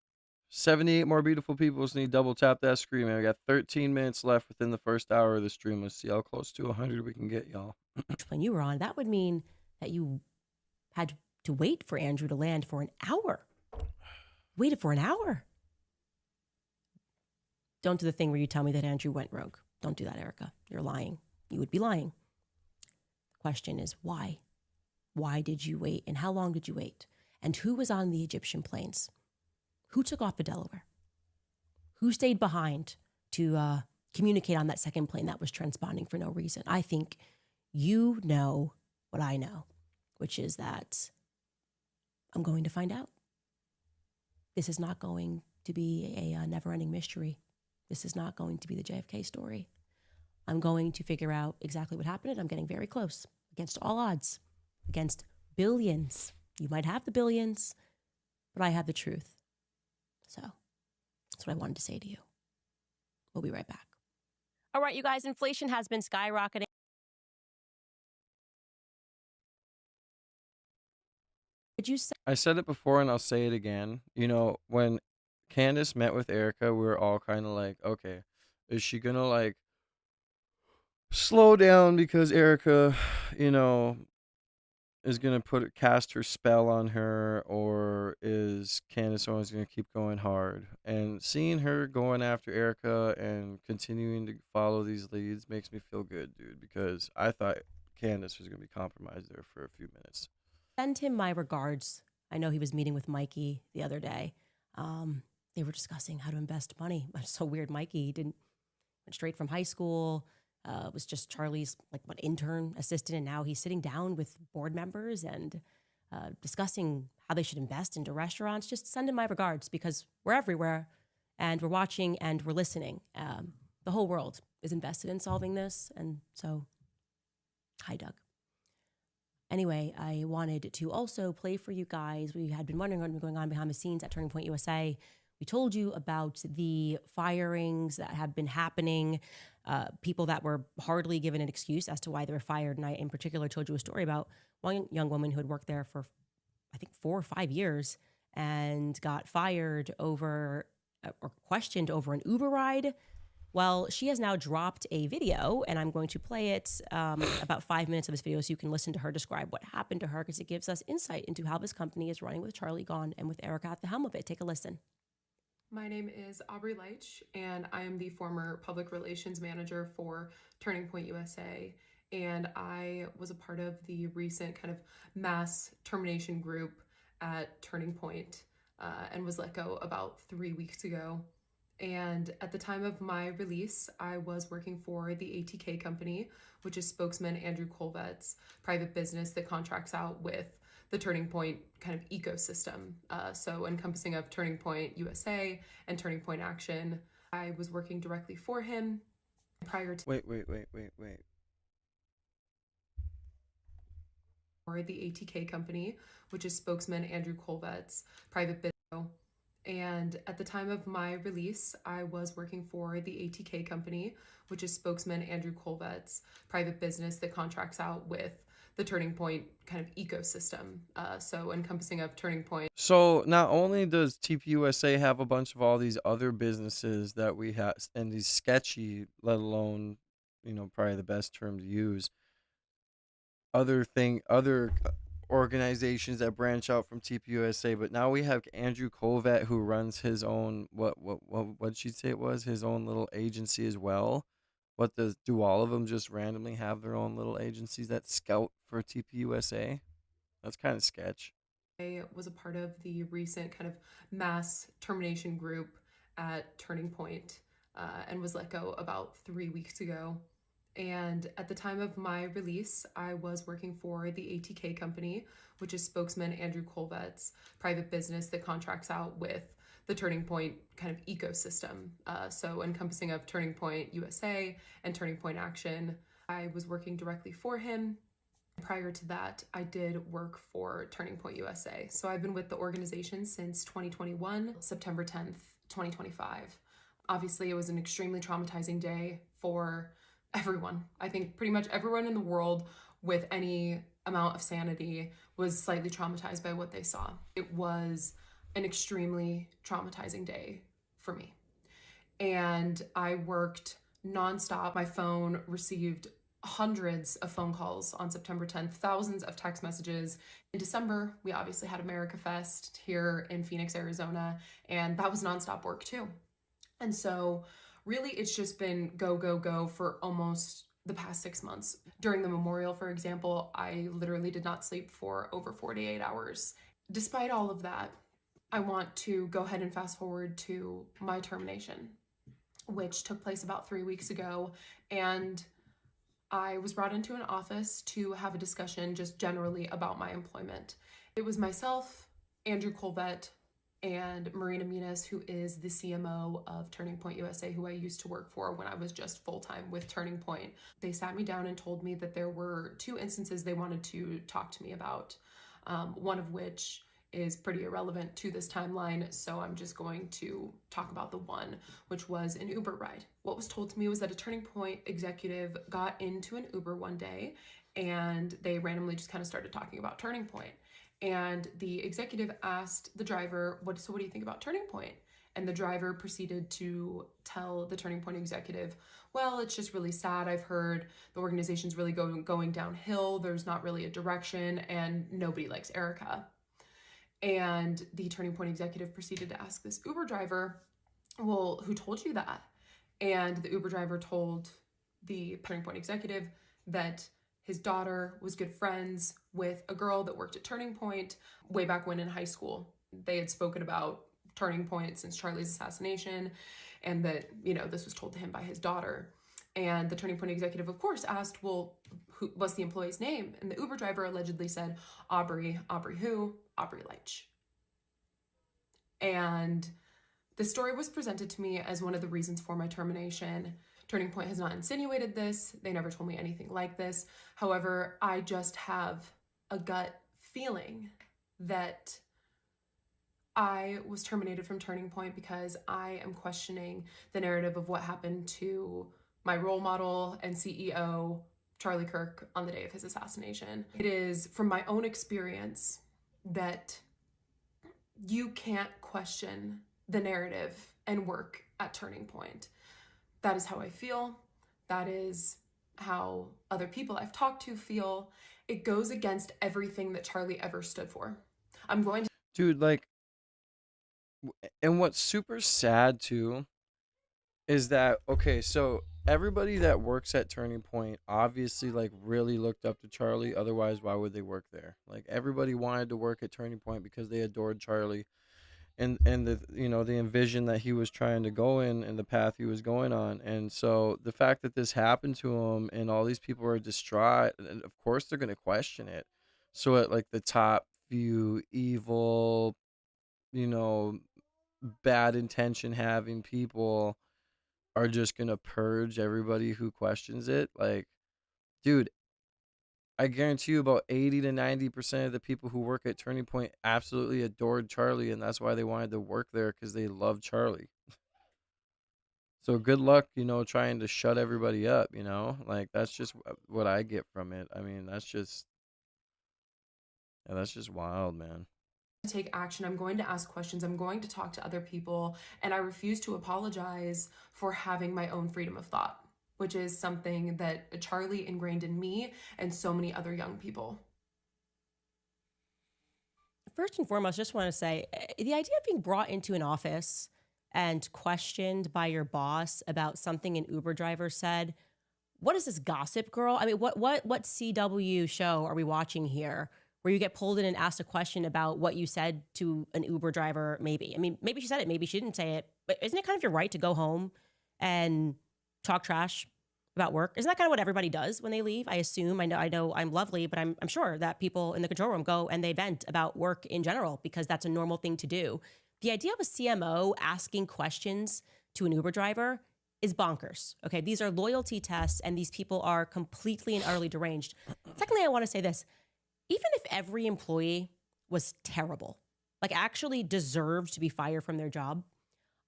78 more beautiful people. Just need to double tap that screen, man. We got 13 minutes left within the first hour of the stream. Let's see how close to 100 we can get, y'all. which plane you were on, that would mean that you had to wait for Andrew to land for an hour. Waited for an hour. Don't do the thing where you tell me that Andrew went rogue. Don't do that, Erica. You're lying. You would be lying. The question is why? Why did you wait? And how long did you wait? And who was on the Egyptian planes? Who took off to Delaware? Who stayed behind to communicate on that second plane that was transponding for no reason? I think you know what I know, which is that I'm going to find out. This is not going to be a never-ending mystery. This is not going to be the JFK story. I'm going to figure out exactly what happened, and I'm getting very close, against all odds, against billions. You might have the billions, but I have the truth. So that's what I wanted to say to you. We'll be right back. All right, you guys, inflation has been skyrocketing. Would you say? I said it before and I'll say it again. You know, when Candace met with Erica, we were all kind of like, okay, is she going to like slow down because Erica, you know, is going to cast her spell on her, or is Candace always going to keep going hard? And seeing her going after Erica and continuing to follow these leads makes me feel good, dude, because I thought Candace was going to be compromised there for a few minutes. Send him my regards. I know he was meeting with Mikey the other day. They were discussing how to invest money. It's so weird. Mikey went straight from high school, was just Charlie's intern assistant, and now he's sitting down with board members and discussing how they should invest into restaurants. Just send him my regards, because we're everywhere and we're watching and we're listening. The whole world is invested in solving this. And so, hi, Doug. Anyway, I wanted to also play for you guys. We had been wondering what was going on behind the scenes at Turning Point USA. We told you about the firings that have been happening, people that were hardly given an excuse as to why they were fired. And I, in particular, told you a story about one young woman who had worked there for, I think, 4 or 5 years and got fired over or questioned over an Uber ride. Well, she has now dropped a video, and I'm going to play it, about 5 minutes of this video, so you can listen to her describe what happened to her, because it gives us insight into how this company is running with Charlie gone and with Erica at the helm of it. Take a listen. My name is Aubrey Leitch, and I am the former public relations manager for Turning Point USA. And I was a part of the recent kind of mass termination group at Turning Point, and was let go about 3 weeks ago. And at the time of my release, I was working for the ATK company, which is spokesman Andrew Colvet's private business that contracts out with the Turning Point kind of ecosystem. So encompassing of Turning Point USA and Turning Point Action. I was working directly for him prior to— Wait. For the ATK company, which is spokesman Andrew Colvet's private business. And at the time of my release, I was working for the ATK company, which is spokesman Andrew Colvet's private business that contracts out with the Turning Point kind of ecosystem. So encompassing of Turning Point. So not only does TPUSA have a bunch of all these other businesses that we have, and these sketchy, let alone, probably the best term to use, other organizations that branch out from TPUSA, but now we have Andrew Colvet, who runs his own, what did she say it was, his own little agency as well. Do all of them just randomly have their own little agencies that scout for TPUSA? That's kind of sketch. I was a part of the recent kind of mass termination group at Turning Point, and was let go about 3 weeks ago. And at the time of my release, I was working for the ATK company, which is spokesman Andrew Colvet's private business that contracts out with the Turning Point kind of ecosystem. So encompassing of Turning Point USA and Turning Point Action. I was working directly for him. Prior to that, I did work for Turning Point USA. So I've been with the organization since 2021, September 10th, 2025. Obviously, it was an extremely traumatizing day for everyone. I think pretty much everyone in the world with any amount of sanity was slightly traumatized by what they saw. It was an extremely traumatizing day for me. And I worked nonstop. My phone received hundreds of phone calls on September 10th, thousands of text messages. In December, we obviously had America Fest here in Phoenix, Arizona, and that was nonstop work too. And so really, it's just been go, go, go for almost the past 6 months. During the memorial, for example, I literally did not sleep for over 48 hours. Despite all of that, I want to go ahead and fast forward to my termination, which took place about 3 weeks ago. And I was brought into an office to have a discussion just generally about my employment. It was myself, Andrew Colvet, and Marina Minas, who is the CMO of Turning Point USA, who I used to work for when I was just full-time with Turning Point. They sat me down and told me that there were 2 instances they wanted to talk to me about, one of which is pretty irrelevant to this timeline, so I'm just going to talk about the one, which was an Uber ride. What was told to me was that a Turning Point executive got into an Uber one day, and they randomly just kind of started talking about Turning Point. And the executive asked the driver, what do you think about Turning Point? And the driver proceeded to tell the Turning Point executive, well, it's just really sad. I've heard the organization's really going downhill. There's not really a direction, and nobody likes Erica. And the Turning Point executive proceeded to ask this Uber driver, well, who told you that? And the Uber driver told the Turning Point executive that His daughter was good friends with a girl that worked at Turning Point way back when in high school. They had spoken about Turning Point since Charlie's assassination, and that, this was told to him by his daughter. And the Turning Point executive, of course, asked, well, what's the employee's name? And the Uber driver allegedly said, Aubrey who? Aubrey Leitch. And the story was presented to me as one of the reasons for my termination. Turning Point has not insinuated this. They never told me anything like this. However, I just have a gut feeling that I was terminated from Turning Point because I am questioning the narrative of what happened to my role model and CEO, Charlie Kirk, on the day of his assassination. It is from my own experience that you can't question the narrative and work at Turning Point. That is how I feel. That is how other people I've talked to feel. It goes against everything that Charlie ever stood for. I'm going to... Dude, like, and what's super sad too is that, okay, so everybody that works at Turning Point obviously like really looked up to Charlie. Otherwise, why would they work there? Like, everybody wanted to work at Turning Point because they adored Charlie, and they envisioned that he was trying to go in the path he was going on. And so the fact that this happened to him and all these people are distraught, and of course they're going to question it. So at like the top few evil, bad intention having people are just going to purge everybody who questions it. Like, dude, I guarantee you about 80 to 90% of the people who work at Turning Point absolutely adored Charlie, and that's why they wanted to work there, because they love Charlie. So good luck, trying to shut everybody up, Like, that's just what I get from it. I mean, that's just wild, man. Take action. I'm going to ask questions. I'm going to talk to other people, and I refuse to apologize for having my own freedom of thought, which is something that Charlie ingrained in me and so many other young people. First and foremost, just want to say the idea of being brought into an office and questioned by your boss about something an Uber driver said. What is this, Gossip Girl? I mean, what CW show are we watching here, where you get pulled in and asked a question about what you said to an Uber driver? Maybe. I mean, maybe she said it, maybe she didn't say it, but isn't it kind of your right to go home and talk trash about work? Isn't that kind of what everybody does when they leave? I assume. I know I'm lovely, but I'm sure that people in the control room go and they vent about work in general because that's a normal thing to do. The idea of a CMO asking questions to an Uber driver is bonkers. Okay, these are loyalty tests, and these people are completely and utterly deranged. Secondly, I want to say this. Even if every employee was terrible, like actually deserved to be fired from their job,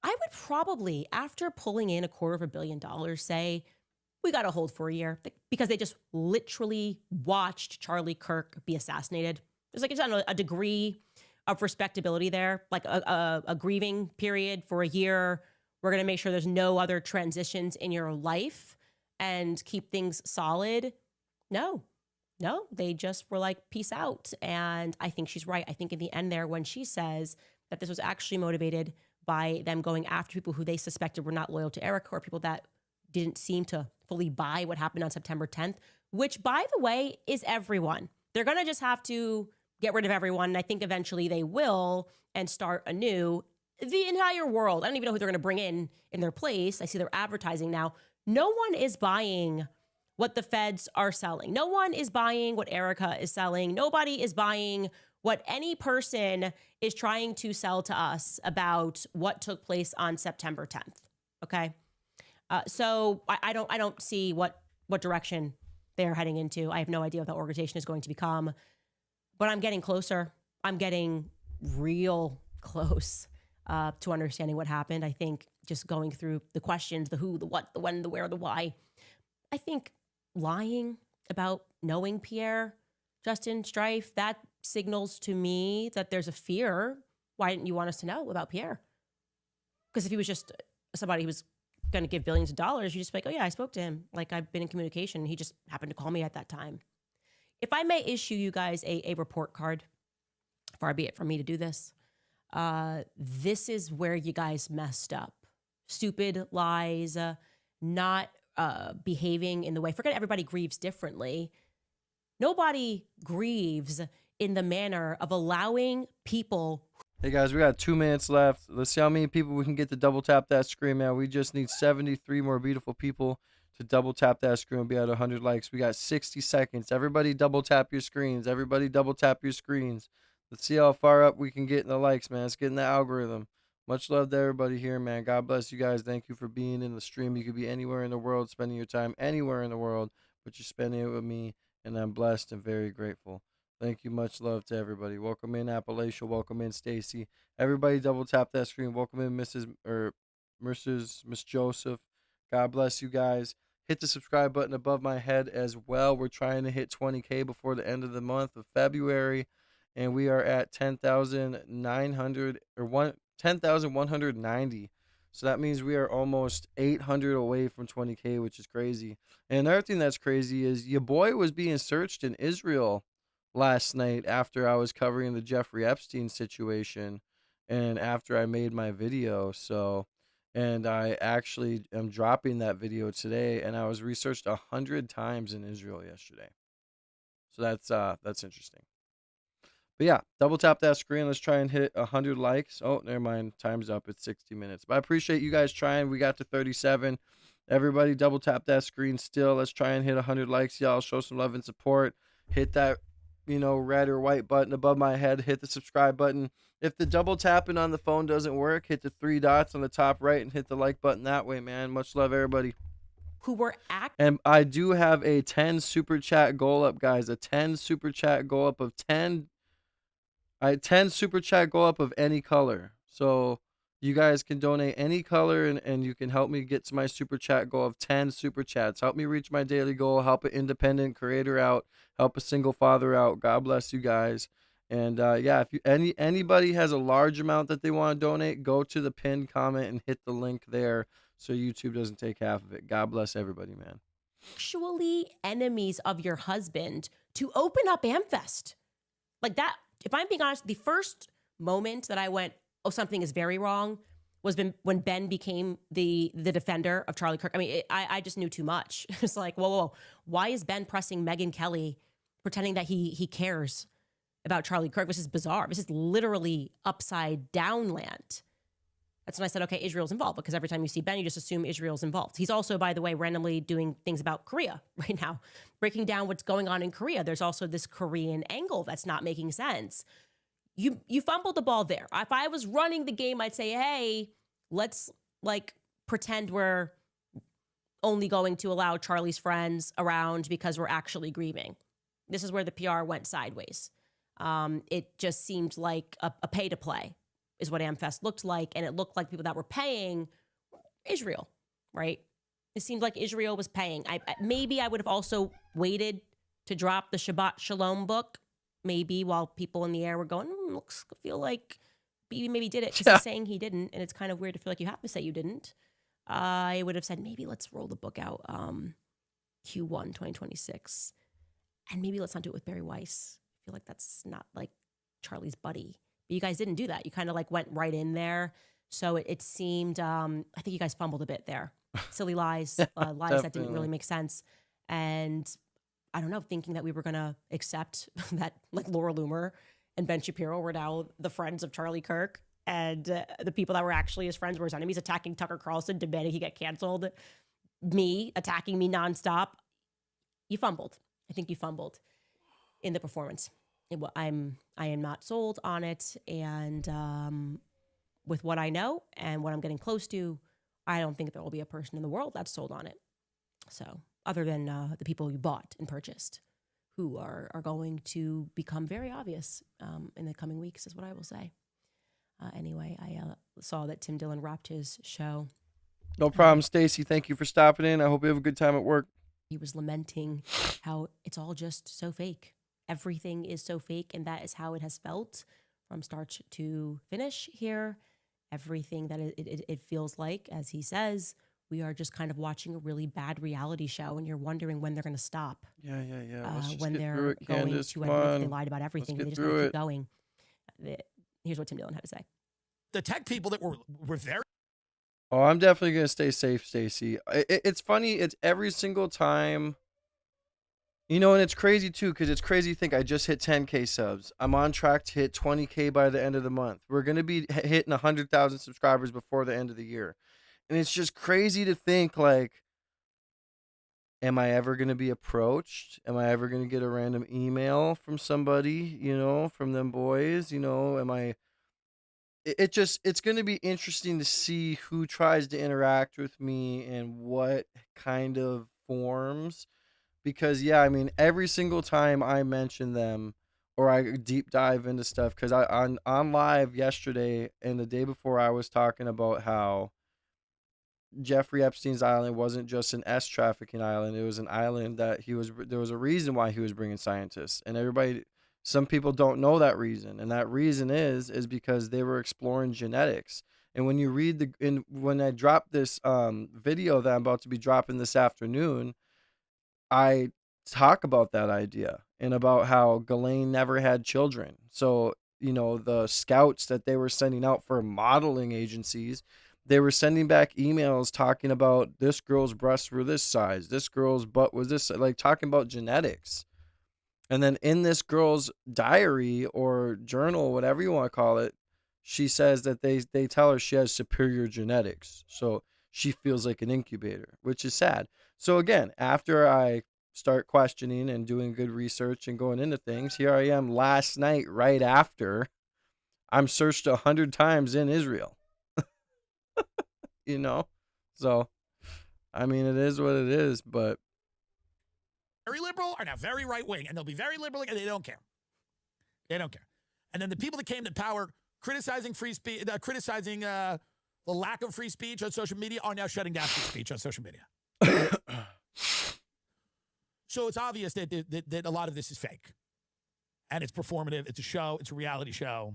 I would probably, after pulling in $250 million, say, we got to hold for a year, because they just literally watched Charlie Kirk be assassinated. There's like a degree of respectability there, like a grieving period for a year. We're going to make sure there's no other transitions in your life and keep things solid. No, they just were like, peace out. And I think she's right. I think in the end there, when she says that this was actually motivated by them going after people who they suspected were not loyal to Erica, or people that didn't seem to fully buy what happened on September 10th, which, by the way, is everyone. They're going to just have to get rid of everyone. And I think eventually they will, and start anew. The entire world, I don't even know who they're going to bring in their place. I see they're advertising now. No one is buying what the feds are selling. No one is buying what Erika is selling. Nobody is buying what any person is trying to sell to us about what took place on September 10th. Okay. So I don't see what direction they're heading into. I have no idea what that organization is going to become, but I'm getting closer. I'm getting real close to understanding what happened. I think just going through the questions, the who, the what, the when, the where, the why. I think lying about knowing Pierre, Justin, Strife, that signals to me that there's a fear. Why didn't you want us to know about Pierre? Because if he was just somebody who was going to give billions of dollars, you just be like, oh yeah, I spoke to him. Like, I've been in communication. He just happened to call me at that time. If I may issue you guys a report card, far be it from me to do this, this is where you guys messed up. Stupid lies, not behaving in the way, forget everybody grieves differently. Nobody grieves in the manner of allowing people. Hey guys, we got 2 minutes left. Let's see how many people we can get to double tap that screen, man. We just need 73 more beautiful people to double tap that screen and be at 100 likes. We got 60 seconds. Everybody double tap your screens. Everybody double tap your screens. Let's see how far up we can get in the likes, man. Let's get in the algorithm. Much love to everybody here, man. God bless you guys. Thank you for being in the stream. You could be anywhere in the world, spending your time anywhere in the world, but you're spending it with me, and I'm blessed and very grateful. Thank you. Much love to everybody. Welcome in Appalachia. Welcome in Stacy. Everybody double tap that screen. Welcome in Miss Joseph. God bless you guys. Hit the subscribe button above my head as well. We're trying to hit 20K before the end of the month of February, and we are at 10,900 or 10,190. So that means we are almost 800 away from 20K, which is crazy. And another thing that's crazy is your boy was being searched in Israel last night after I was covering the Jeffrey Epstein situation and after I made my video. So, and I actually am dropping that video today, and I was researched 100 times in Israel yesterday. So that's interesting. But yeah, double tap that screen. Let's try and hit 100 likes. Oh, never mind. Time's up. It's 60 minutes. But I appreciate you guys trying. We got to 37. Everybody double tap that screen still. Let's try and hit 100 likes, y'all. Show some love and support. Hit that, red or white button above my head. Hit the subscribe button. If the double tapping on the phone doesn't work, hit the 3 dots on the top right and hit the like button that way, man. Much love, everybody. Who were And I do have a 10 super chat goal up, guys. A 10 super chat goal up of 10 super chat goal up of any color. So you guys can donate any color and you can help me get to my super chat goal of 10 super chats. Help me reach my daily goal. Help an independent creator out. Help a single father out. God bless you guys. And yeah, if anybody has a large amount that they want to donate, go to the pinned comment and hit the link there so YouTube doesn't take half of it. God bless everybody, man. Actually enemies of your husband to open up AmFest. Like that, if I'm being honest, the first moment that I went, oh, something is very wrong, was when Ben became the defender of Charlie Kirk. I mean, I just knew too much. It's like, whoa. Why is Ben pressing Megyn Kelly, pretending that he cares about Charlie Kirk? This is bizarre. This is literally upside down land. That's when I said, okay, Israel's involved, because every time you see Ben, you just assume Israel's involved. He's also, by the way, randomly doing things about Korea right now, breaking down what's going on in Korea. There's also this Korean angle that's not making sense. You fumbled the ball there. If I was running the game, I'd say, hey, let's pretend we're only going to allow Charlie's friends around because we're actually grieving. This is where the PR went sideways. It just seemed like a pay to play is what AmFest looked like. And it looked like people that were paying Israel, right? It seemed like Israel was paying. Maybe I would have also waited to drop the Shabbat Shalom book, maybe while people in the air were going, feel like he maybe did it because he's saying he didn't. And it's kind of weird to feel like you have to say you didn't. I would have said, maybe let's roll the book out Q1 2026. And maybe let's not do it with Barry Weiss. I feel like that's not like Charlie's buddy. But you guys didn't do that. You kind of went right in there. So it seemed, I think you guys fumbled a bit there. Silly lies, lies that didn't really make sense. And I don't know, thinking that we were going to accept that Laura Loomer and Ben Shapiro were now the friends of Charlie Kirk. And the people that were actually his friends were his enemies, attacking Tucker Carlson, demanding he get canceled. Me, attacking me nonstop. You fumbled. I think you fumbled in the performance. I am not sold on it, and with what I know and what I'm getting close to, I don't think there will be a person in the world that's sold on it. So, other than the people you bought and purchased, who are going to become very obvious in the coming weeks, is what I will say. Anyway, I saw that Tim Dillon wrapped his show. No problem, Stacy. Thank you for stopping in. I hope you have a good time at work. He was lamenting how it's all just so fake. Everything is so fake, and that is how it has felt from start to finish here. Everything that it feels like, as he says, we are just kind of watching a really bad reality show, and you're wondering when they're going to stop. Yeah. When they're going Candace, to admit they lied about everything. They just got to keep going. Here's what Tim Dillon had to say. The tech people that were there. Oh, I'm definitely going to stay safe, Stacy. It's funny. It's every single time You know, and it's crazy too, because it's crazy to think I just hit 10K subs. I'm on track to hit 20K by the end of the month. We're going to be hitting 100,000 subscribers before the end of the year. And it's just crazy to think, like, am I ever going to be approached? Am I ever going to get a random email from somebody, you know, from them boys? You know, am I... it's going to be interesting to see who tries to interact with me and what kind of forms. Because yeah, I mean, every single time I mention them or I deep dive into stuff, because I on live yesterday and the day before, I was talking about how Jeffrey Epstein's island wasn't just an S trafficking island. It was an island that there was a reason why he was bringing scientists, and some people don't know that reason, and that reason is because they were exploring genetics. And when you read when I dropped this video that I'm about to be dropping this afternoon, I talk about that idea and about how Ghislaine never had children. So, you know, the scouts that they were sending out for modeling agencies, they were sending back emails talking about this girl's breasts were this size, this girl's butt was this, like talking about genetics. And then in this girl's diary or journal, whatever you want to call it, she says that they tell her she has superior genetics. So she feels like an incubator, which is sad. So again, after I start questioning and doing good research and going into things, here I am last night, right after I'm searched 100 times in Israel. You know? So, I mean, it is what it is, but... Very liberal are now very right-wing, and they'll be very liberal, and they don't care. They don't care. And then the people that came to power criticizing free speech, criticizing the lack of free speech on social media are now shutting down free speech on social media. So it's obvious that a lot of this is fake. And it's performative. It's a show. It's a reality show.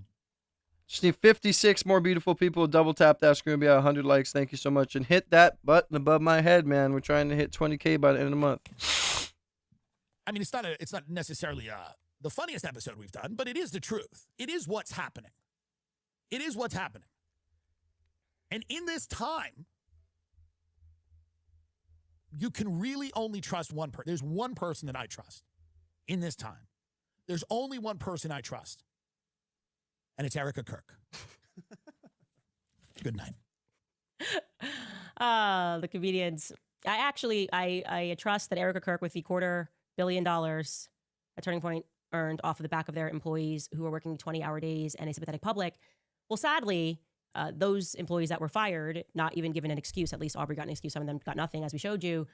Just need 56 more beautiful people. Double tap that screen. Be at 100 likes. Thank you so much. And hit that button above my head, man. We're trying to hit 20K by the end of the month. I mean, it's not necessarily the funniest episode we've done, but it is the truth. It is what's happening. It is what's happening. And in this time, you can really only trust one person. There's one person that I trust in this time. There's only one person I trust. And it's Erica Kirk. Good night. The comedians. I trust that Erica Kirk, with the $250 million at Turning Point earned off of the back of their employees who are working 20-hour days and a sympathetic public. Well, sadly, those employees that were fired, not even given an excuse, at least Aubrey got an excuse, some of them got nothing, as we showed you,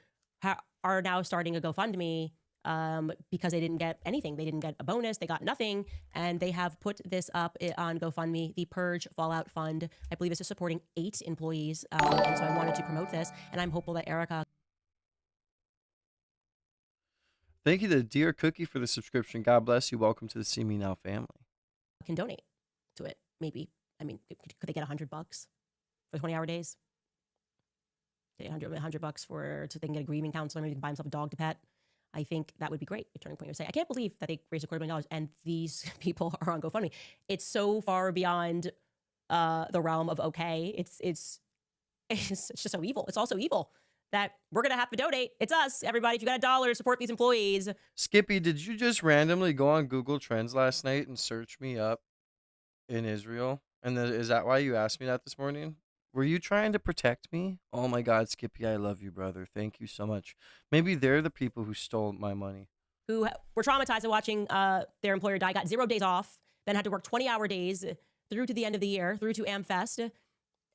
are now starting a GoFundMe because they didn't get anything. They didn't get a bonus. They got nothing. And they have put this up on GoFundMe, the Purge Fallout Fund. I believe this is supporting 8 employees. And so I wanted to promote this. And I'm hopeful that Erica... Thank you to Dear Cookie for the subscription. God bless you. Welcome to the See Me Now family. ...can donate to it, maybe. I mean, could they get $100 for 20-hour days? $100 so they can get a grieving counselor, maybe they can buy himself a dog to pet. I think that would be great if Turning Point would say, I can't believe that they raised $250 million and these people are on GoFundMe. It's so far beyond the realm of okay. It's just so evil. It's also evil that we're going to have to donate. It's us, everybody. If you got $1 to support these employees. Skippy, did you just randomly go on Google Trends last night and search me up in Israel? And is that why you asked me that this morning? Were you trying to protect me? Oh my God, Skippy, I love you, brother. Thank you so much. Maybe they're the people who stole my money. Who were traumatized at watching their employer die, got 0 days off, then had to work 20-hour days through to the end of the year, through to AmFest,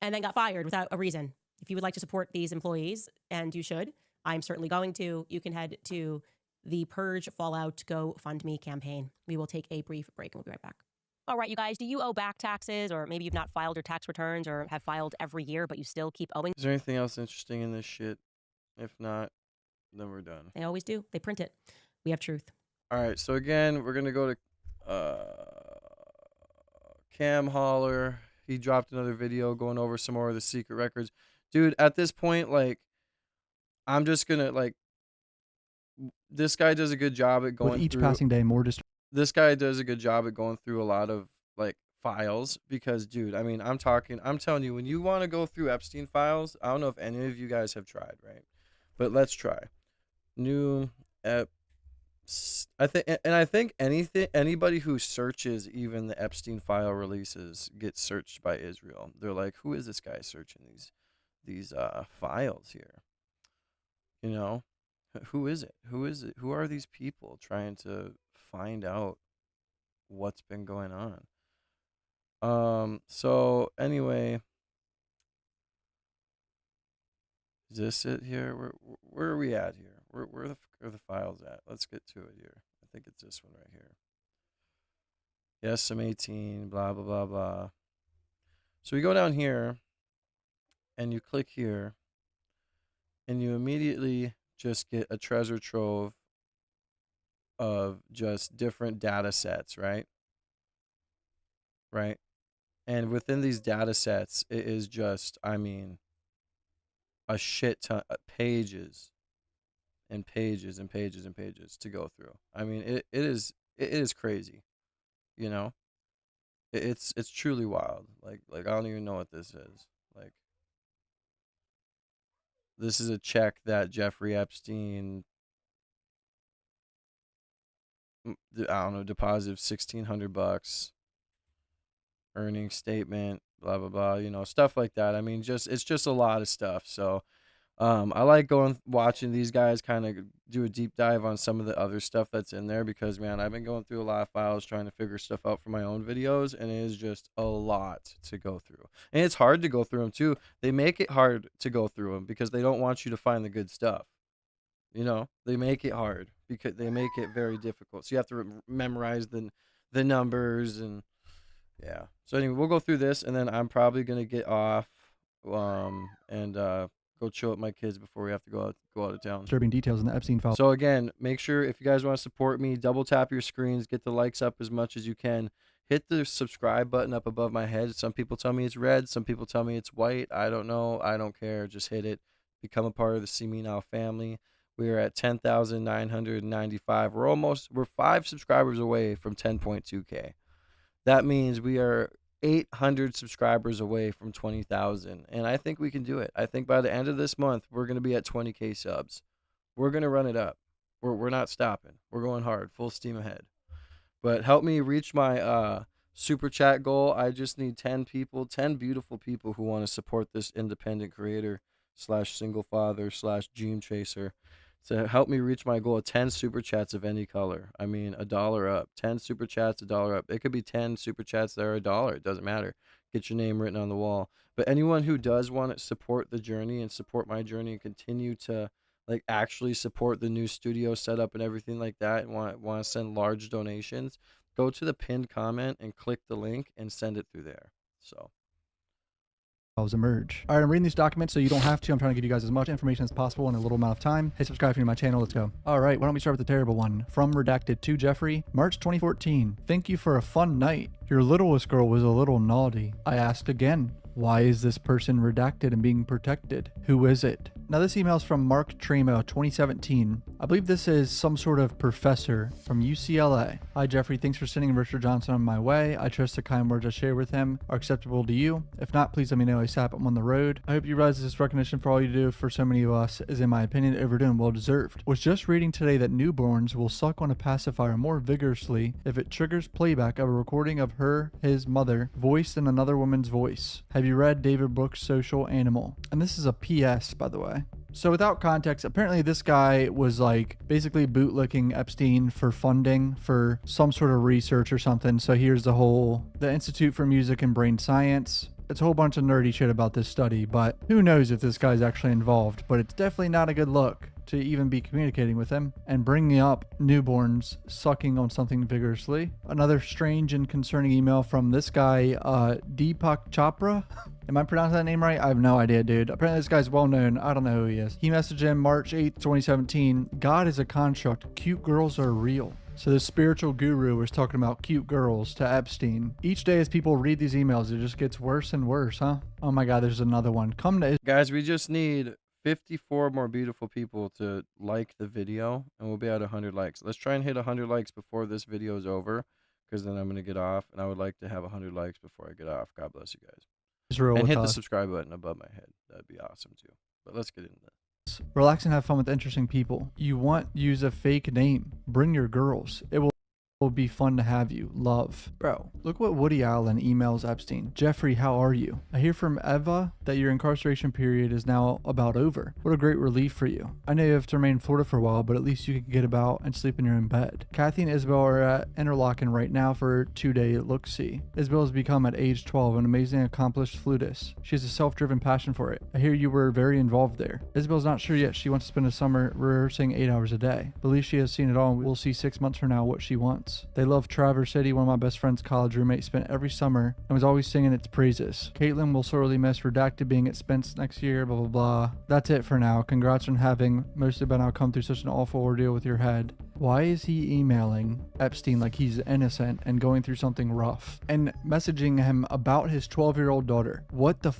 and then got fired without a reason. If you would like to support these employees, and you should, I'm certainly going to, you can head to the Purge Fallout GoFundMe campaign. We will take a brief break and we'll be right back. All right, you guys, do you owe back taxes, or maybe you've not filed your tax returns or have filed every year, but you still keep owing? Is there anything else interesting in this shit? If not, then we're done. They always do. They print it. We have truth. All right, so again, we're going to go to Cam Holler. He dropped another video going over some more of the secret records. Dude, at this point, like, I'm just going to, like, this guy does a good job at going through. With each passing day, more This guy does a good job at going through a lot of, like, files because, dude, I mean, I'm telling you, when you want to go through Epstein files, I don't know if any of you guys have tried, right? But let's try. New I think anybody who searches even the Epstein file releases gets searched by Israel. They're like, who is this guy searching these files here? You know, who is it? Who is it? Who are these people trying to find out what's been going on? So anyway, is this it here? Where are we at here? Where are the files at? Let's get to it here. I think it's this one right here. Yes, I'm 18, blah, blah, blah, blah. So we go down here and you click here and you immediately just get a treasure trove of just different data sets, right? Right? And within these data sets, it is just, I mean, a shit ton of pages and pages and pages and pages to go through. I mean, it is crazy, you know? It's truly wild. Like I don't even know what this is. Like, this is a check that Jeffrey Epstein, I don't know, deposited $1,600, earnings statement, blah blah blah, you know, stuff like that. I mean, it's just a lot of stuff. So I like watching these guys kind of do a deep dive on some of the other stuff that's in there, because man, I've been going through a lot of files trying to figure stuff out for my own videos, and it is just a lot to go through. And it's hard to go through them too. They make it hard to go through them because they don't want you to find the good stuff. You know, they make it hard because they make it very difficult. So you have to memorize the numbers and yeah. So anyway, we'll go through this, and then I'm probably gonna get off and go chill with my kids before we have to go out of town. Disturbing details in the Epstein file. So again, make sure if you guys want to support me, double tap your screens, get the likes up as much as you can. Hit the subscribe button up above my head. Some people tell me it's red, some people tell me it's white. I don't know. I don't care. Just hit it. Become a part of the See Me Now family. We are at 10,995. We're 5 subscribers away from 10.2K. That means we are 800 subscribers away from 20,000, and I think we can do it. I think by the end of this month, we're going to be at 20K subs. We're going to run it up. We're not stopping. We're going hard, full steam ahead. But help me reach my super chat goal. I just need 10 people, 10 beautiful people who want to support this independent creator / single father / dream chaser. To help me reach my goal of 10 super chats of any color. I mean, $1 up. 10 super chats, $1 up. It could be 10 super chats that are $1. It doesn't matter. Get your name written on the wall. But anyone who does want to support the journey and support my journey and continue to like actually support the new studio setup and everything like that, and want to send large donations, go to the pinned comment and click the link and send it through there. So emerge. All right, I'm reading these documents so you don't have to. I'm trying to give you guys as much information as possible in a little amount of time. Hey, subscribe if you're new to my channel. Let's go. All right, why don't we start with the terrible one? From Redacted to Jeffrey, March 2014. Thank you for a fun night. Your littlest girl was a little naughty. I asked again. Why is this person redacted and being protected? Who is it? Now this email is from Mark Tremo, 2017. I believe this is some sort of professor from UCLA. Hi Jeffrey, thanks for sending Richard Johnson on my way. I trust the kind words I share with him are acceptable to you. If not, please let me know ASAP. I'm on the road. I hope you realize this recognition for all you do for so many of us is, in my opinion, overdue and well deserved. Was just reading today that newborns will suck on a pacifier more vigorously if it triggers playback of a recording of his mother, voiced in another woman's voice. Have you read David Brooks' Social Animal? And this is a PS, by the way. So without context, apparently this guy was like basically bootlicking Epstein for funding for some sort of research or something. So here's the Institute for Music and Brain Science. It's a whole bunch of nerdy shit about this study, but who knows if this guy's actually involved. But it's definitely not a good look to even be communicating with him and bringing up newborns sucking on something vigorously. Another strange and concerning email from this guy, Deepak Chopra. Am I pronouncing that name right? I have no idea, dude. Apparently this guy's well known. I don't know who he is. He messaged him March 8th, 2017. God is a construct. Cute girls are real. So this spiritual guru was talking about cute girls to Epstein. Each day as people read these emails, it just gets worse and worse, huh? Oh my God, there's another one. guys, we just need 54 more beautiful people to like the video, and we'll be at 100 likes. Let's try and hit 100 likes before this video is over, because then I'm going to get off, and I would like to have 100 likes before I get off. God bless you guys. Israel and hit the subscribe button above my head. That'd be awesome too. But let's get into that. Relax and have fun with interesting people. Use a fake name. Bring your girls. It will be fun to have you. Love. Bro, look what Woody Allen emails Epstein. Jeffrey, how are you? I hear from Eva that your incarceration period is now about over. What a great relief for you. I know you have to remain in Florida for a while, but at least you can get about and sleep in your own bed. Kathy and Isabel are at Interlaken right now for a 2-day look-see. Isabel has become at age 12 an amazing accomplished flutist. She has a self-driven passion for it. I hear you were very involved there. Isabel's not sure yet. She wants to spend a summer rehearsing 8 hours a day. Believes she has seen it all, and we'll see 6 months from now what she wants. They love Traverse City. One of my best friend's college roommates spent every summer and was always singing its praises. Caitlin will sorely miss Redacted being at Spence next year, blah, blah, blah. That's it for now. Congrats on having mostly by now come through such an awful ordeal with your head. Why is he emailing Epstein like he's innocent and going through something rough and messaging him about his 12-year-old daughter? What the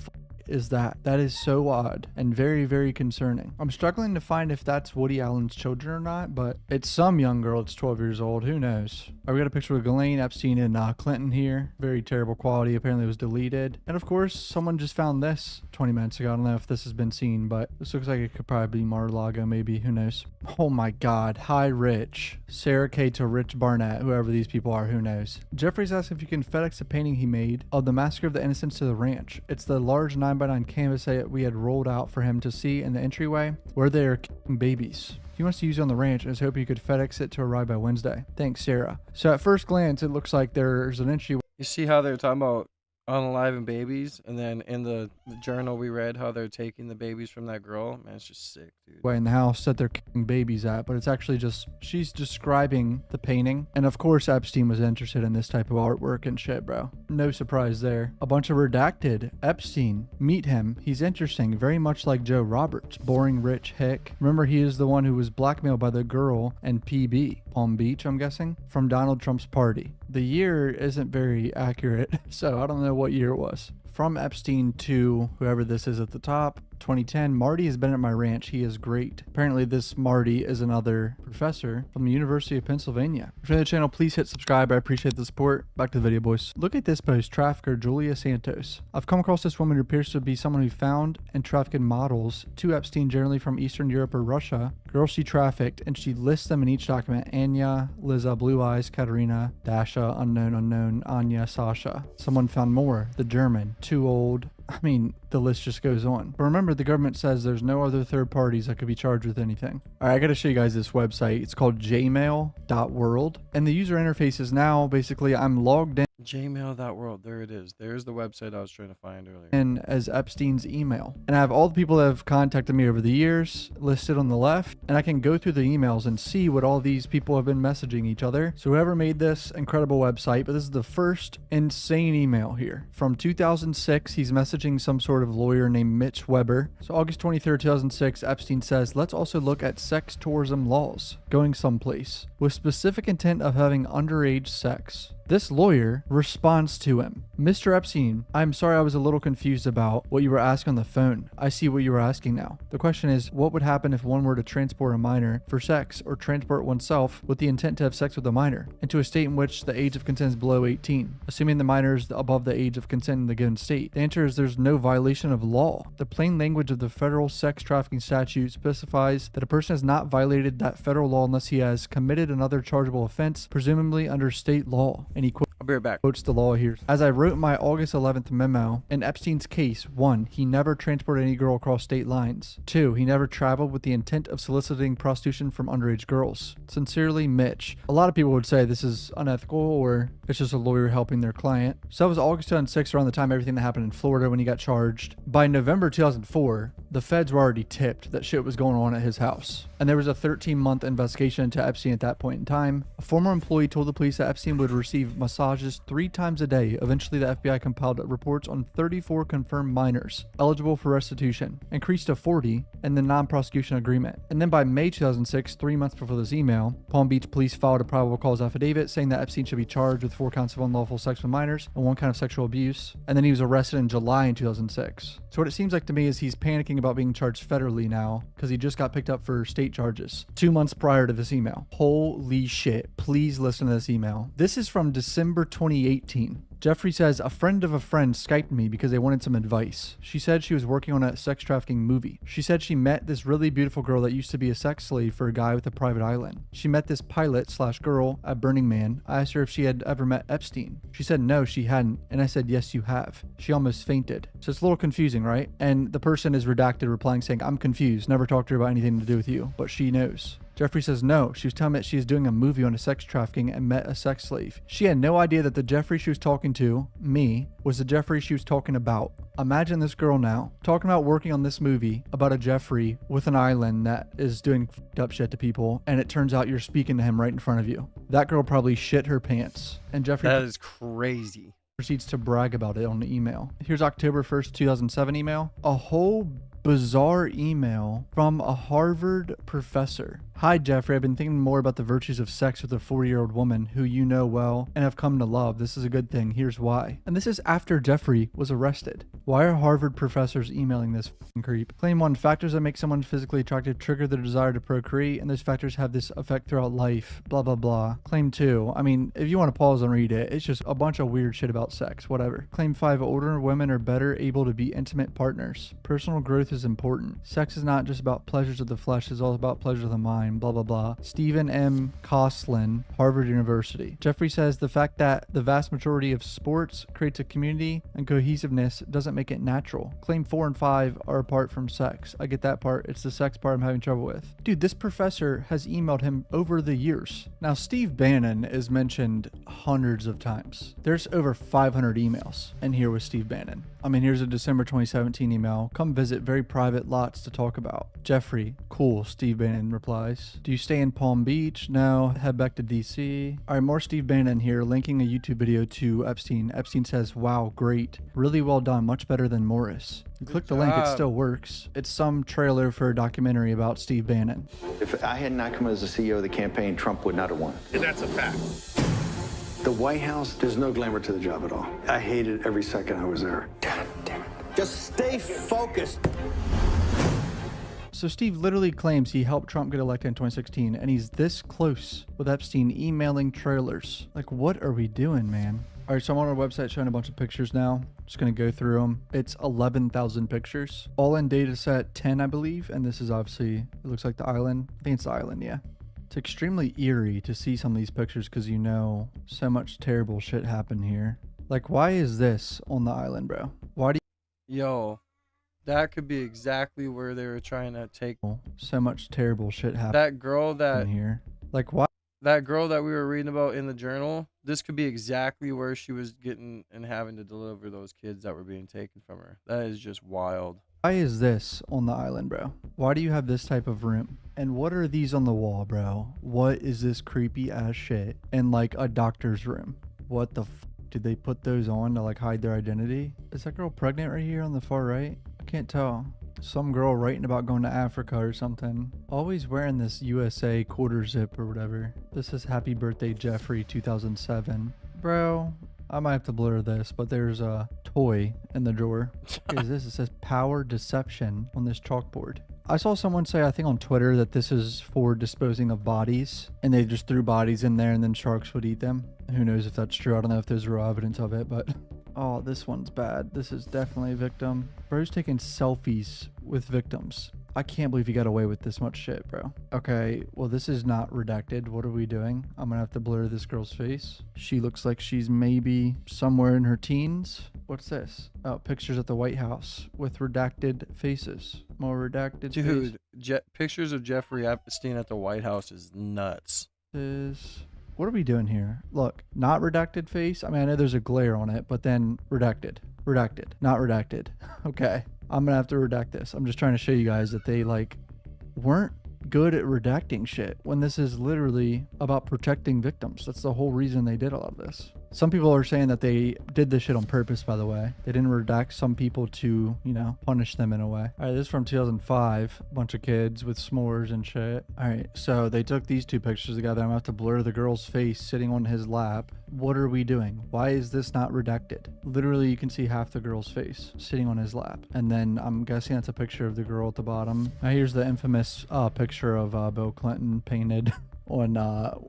is that? That is so odd and very, very concerning. I'm struggling to find if that's Woody Allen's children or not, but it's some young girl that's 12 years old. Who knows? We got a picture of Ghislaine, Epstein, and Clinton here. Very terrible quality. Apparently it was deleted. And of course, someone just found this 20 minutes ago. I don't know if this has been seen, but this looks like it could probably be Mar-a-Lago, maybe. Who knows? Oh my God. Hi, Rich. Sarah K to Rich Barnett, whoever these people are. Who knows? Jeffrey's asked if you can FedEx a painting he made of the Massacre of the Innocents to the ranch. It's the large 9x9 canvas that we had rolled out for him to see in the entryway where they are killing babies. He wants to use it on the ranch and is hoping you could FedEx it to arrive by Wednesday. Thanks, Sarah. So at first glance, it looks like there's an entryway. You see how they're talking about unaliving babies, and then in the journal we read how they're taking the babies from that girl. Man, it's just sick, dude. In the house that they're killing babies at, but it's actually just she's describing the painting. And of course Epstein was interested in this type of artwork and shit, bro. No surprise there. A bunch of redacted. Epstein, meet him. He's interesting, very much like Joe Roberts. Boring rich hick. Remember, he is the one who was blackmailed by the girl and PB, Palm Beach, I'm guessing, from Donald Trump's party. The year isn't very accurate, so I don't know what year it was. From Epstein to whoever this is at the top, 2010, Marty has been at my ranch. He is great. Apparently this Marty is another professor from the University of Pennsylvania. If you're new to the channel, please hit subscribe. I appreciate the support. Back to the video, boys. Look at this post. Trafficker Julia Santos. I've come across this woman who appears to be someone who found and trafficked models to Epstein, generally from Eastern Europe or Russia. Girls she trafficked, and she lists them in each document. Anya, Liza, Blue Eyes, Katerina, Dasha, unknown, Anya, Sasha. Someone found more. The German. Too old. I mean, the list just goes on. But remember, the government says there's no other third parties that could be charged with anything. All right, I got to show you guys this website. It's called jmail.world. And the user interface is now basically I'm logged in. Jmail.world. There it is. There's the website I was trying to find earlier. And as Epstein's email. And I have all the people that have contacted me over the years listed on the left. And I can go through the emails and see what all these people have been messaging each other. So whoever made this incredible website, but this is the first insane email here. From 2006, he's messaging some sort of lawyer named Mitch Weber. So August 23rd, 2006, Epstein says, let's also look at sex tourism laws, going someplace, with specific intent of having underage sex. This lawyer responds to him. Mr. Epstein, I'm sorry I was a little confused about what you were asking on the phone. I see what you were asking now. The question is, what would happen if one were to transport a minor for sex or transport oneself with the intent to have sex with a minor into a state in which the age of consent is below 18, assuming the minor is above the age of consent in the given state? The answer is there's no violation of law. The plain language of the federal sex trafficking statute specifies that a person has not violated that federal law unless he has committed another chargeable offense, presumably under state law. And he I'll be right back. quotes the law here. As I wrote in my August 11th memo, in Epstein's case, 1, he never transported any girl across state lines. 2, he never traveled with the intent of soliciting prostitution from underage girls. Sincerely, Mitch. A lot of people would say this is unethical or it's just a lawyer helping their client. So that was August 2006, around the time everything that happened in Florida when he got charged. By November 2004, the feds were already tipped that shit was going on at his house. And there was a 13-month investigation into Epstein at that point in time. A former employee told the police that Epstein would receive massages 3 times a day. Eventually, the FBI compiled reports on 34 confirmed minors eligible for restitution, increased to 40 in the non-prosecution agreement. And then by May 2006, 3 months before this email, Palm Beach police filed a probable cause affidavit saying that Epstein should be charged with 4 counts of unlawful sex with minors and 1 count of sexual abuse. And then he was arrested in July in 2006. So what it seems like to me is he's panicking about being charged federally now because he just got picked up for state charges 2 months prior to this email. Holy shit. Please listen to this email. This is from December December 2018. Jeffrey says, a friend of a friend Skyped me because they wanted some advice. She said she was working on a sex trafficking movie. She said she met this really beautiful girl that used to be a sex slave for a guy with a private island. She met this pilot/girl at Burning Man. I asked her if she had ever met Epstein. She said no, she hadn't. And I said, yes, you have. She almost fainted. So it's a little confusing, right? And the person is redacted replying saying, I'm confused. Never talked to her about anything to do with you. But she knows. Jeffrey says no. She was telling me that she is doing a movie on a sex trafficking and met a sex slave. She had no idea that the Jeffrey she was talking to, me, was the Jeffrey she was talking about. Imagine this girl now talking about working on this movie about a Jeffrey with an island that is doing f***ed up shit to people, and it turns out you're speaking to him right in front of you. That girl probably shit her pants. And Jeffrey... That is crazy. Proceeds to brag about it on the email. Here's October 1st, 2007 email. A whole bizarre email from a Harvard professor. Hi, Jeffrey. I've been thinking more about the virtues of sex with a 4-year-old woman who you know well and have come to love. This is a good thing. Here's why. And this is after Jeffrey was arrested. Why are Harvard professors emailing this f***ing creep? Claim 1. Factors that make someone physically attractive trigger their desire to procreate, and those factors have this effect throughout life. Blah, blah, blah. Claim 2. I mean, if you want to pause and read it, it's just a bunch of weird shit about sex. Whatever. Claim 5. Older women are better able to be intimate partners. Personal growth is important. Sex is not just about pleasures of the flesh, it's all about pleasures of the mind. Blah, blah, blah. Stephen M. Koslin, Harvard University. Jeffrey says the fact that the vast majority of sports creates a community and cohesiveness doesn't make it natural. Claim 4 and 5 are apart from sex. I get that part. It's the sex part I'm having trouble with. Dude, this professor has emailed him over the years. Now, Steve Bannon is mentioned hundreds of times. There's over 500 emails in here with Steve Bannon. I mean, here's a December 2017 email. Come visit, very private, lots to talk about. Jeffrey, cool, Steve Bannon replies. Do you stay in Palm Beach? No, head back to DC. All right, more Steve Bannon here, linking a YouTube video to Epstein. Epstein says, wow, great. Really well done, much better than Morris. You click the link, it still works. It's some trailer for a documentary about Steve Bannon. If I had not come as the CEO of the campaign, Trump would not have won. And that's a fact. The White House, there's no glamour to the job at all. I hated every second I was there. Damn it. Just stay focused. So Steve literally claims he helped Trump get elected in 2016, and he's this close with Epstein emailing trailers. Like, what are we doing, man? All right, so I'm on our website showing a bunch of pictures now. Just going to go through them. It's 11,000 pictures. All in data set 10, I believe. And this is obviously, it looks like the island. I think it's the island, yeah. It's extremely eerie to see some of these pictures because you know so much terrible shit happened here. Like, why is this on the island, bro? Why do you... Yo, that could be exactly where they were trying to take... So much terrible shit happened. That girl that... here. Like, why? That girl that we were reading about in the journal, this could be exactly where she was getting and having to deliver those kids that were being taken from her. That is just wild. Why is this on the island, bro? Why do you have this type of room? And what are these on the wall, bro? What is this creepy ass shit in like a doctor's room? What the f? Did they put those on to like hide their identity? Is that girl pregnant right here on the far right? I can't tell. Some girl writing about going to Africa or something. Always wearing this USA quarter zip or whatever. This is Happy Birthday Jeffrey 2007. Bro, I might have to blur this, but there's a toy in the drawer. What is this? It says power deception on this chalkboard. I saw someone say, I think on Twitter, that this is for disposing of bodies, and they just threw bodies in there and then sharks would eat them. Who knows if that's true? I don't know if there's real evidence of it, but... Oh, this one's bad. This is definitely a victim. Bro's taking selfies with victims. I can't believe he got away with this much shit, bro. Okay, well, this is not redacted. What are we doing? I'm gonna have to blur this girl's face. She looks like she's maybe somewhere in her teens. What's this? Oh, pictures at the White House with redacted faces. More redacted Dude, pictures of Jeffrey Epstein at the White House is nuts. What are we doing here? Look, not redacted face. I mean, I know there's a glare on it, but then redacted, not redacted. Okay, I'm gonna have to redact this. I'm just trying to show you guys that they like weren't good at redacting shit when this is literally about protecting victims. That's the whole reason they did all of this. Some people are saying that they did this shit on purpose, by the way. They didn't redact some people to, you know, punish them in a way. All right, this is from 2005. A bunch of kids with s'mores and shit. All right, so they took these two pictures together. I'm gonna have to blur the girl's face sitting on his lap. What are we doing? Why is this not redacted? Literally, you can see half the girl's face sitting on his lap. And then I'm guessing that's a picture of the girl at the bottom. Now here's the infamous picture of Bill Clinton painted on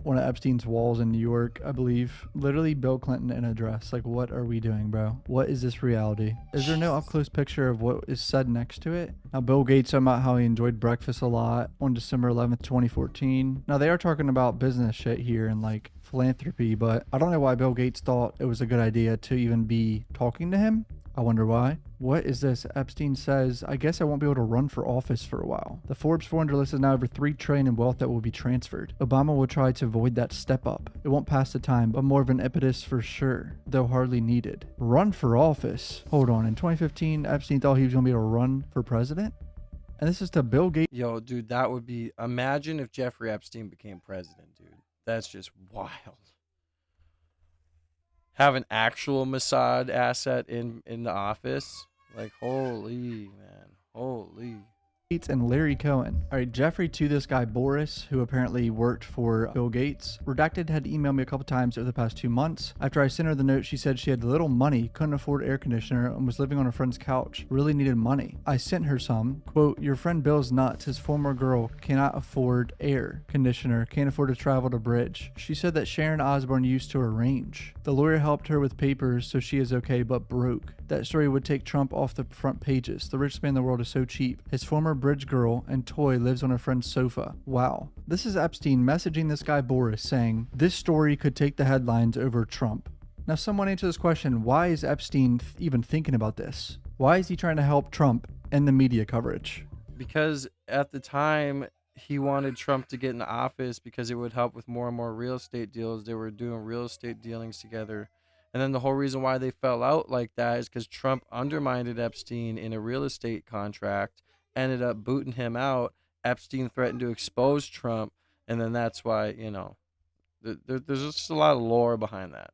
one of Epstein's walls in New York, I believe. Literally Bill Clinton in a dress. Like, what are we doing, bro? What is this reality? Is there no up-close picture of what is said next to it? Now, Bill Gates talking about how he enjoyed breakfast a lot on December 11th, 2014. Now, they are talking about business shit here and like philanthropy, but I don't know why Bill Gates thought it was a good idea to even be talking to him. I wonder why. What is this? Epstein says, I guess I won't be able to run for office for a while. The Forbes 400 list is now over $3 trillion in wealth that will be transferred. Obama will try to avoid that step up. It won't pass the time, but more of an impetus for sure, though hardly needed. Run for office? Hold on. In 2015, Epstein thought he was going to be able to run for president? And this is to Bill Gates. Yo, dude, that would be... Imagine if Jeffrey Epstein became president, dude. That's just wild. Have an actual Mossad asset in the office. Like, holy, man. Holy. And Larry Cohen. All right, Jeffrey to this guy Boris, who apparently worked for Bill Gates. Redacted had emailed me a couple times over the past 2 months. After I sent her the note, she said she had little money, couldn't afford air conditioner, and was living on a friend's couch. Really needed money. I sent her some. Quote, your friend Bill's nuts. His former girl cannot afford air conditioner, can't afford to travel to Bridge. She said that Sharon Osbourne used to arrange. The lawyer helped her with papers, so she is okay, but broke. That story would take Trump off the front pages. The richest man in the world is so cheap. His former Bridge girl and toy lives on a friend's sofa. Wow. This is Epstein messaging this guy Boris saying, this story could take the headlines over Trump. Now someone answer this question, why is Epstein even thinking about this? Why is he trying to help Trump and the media coverage? Because at the time, he wanted Trump to get in office because it would help with more and more real estate deals. They were doing real estate dealings together. And then the whole reason why they fell out like that is because Trump undermined Epstein in a real estate contract, ended up booting him out. Epstein threatened to expose Trump. And then that's why, you know, there's just a lot of lore behind that.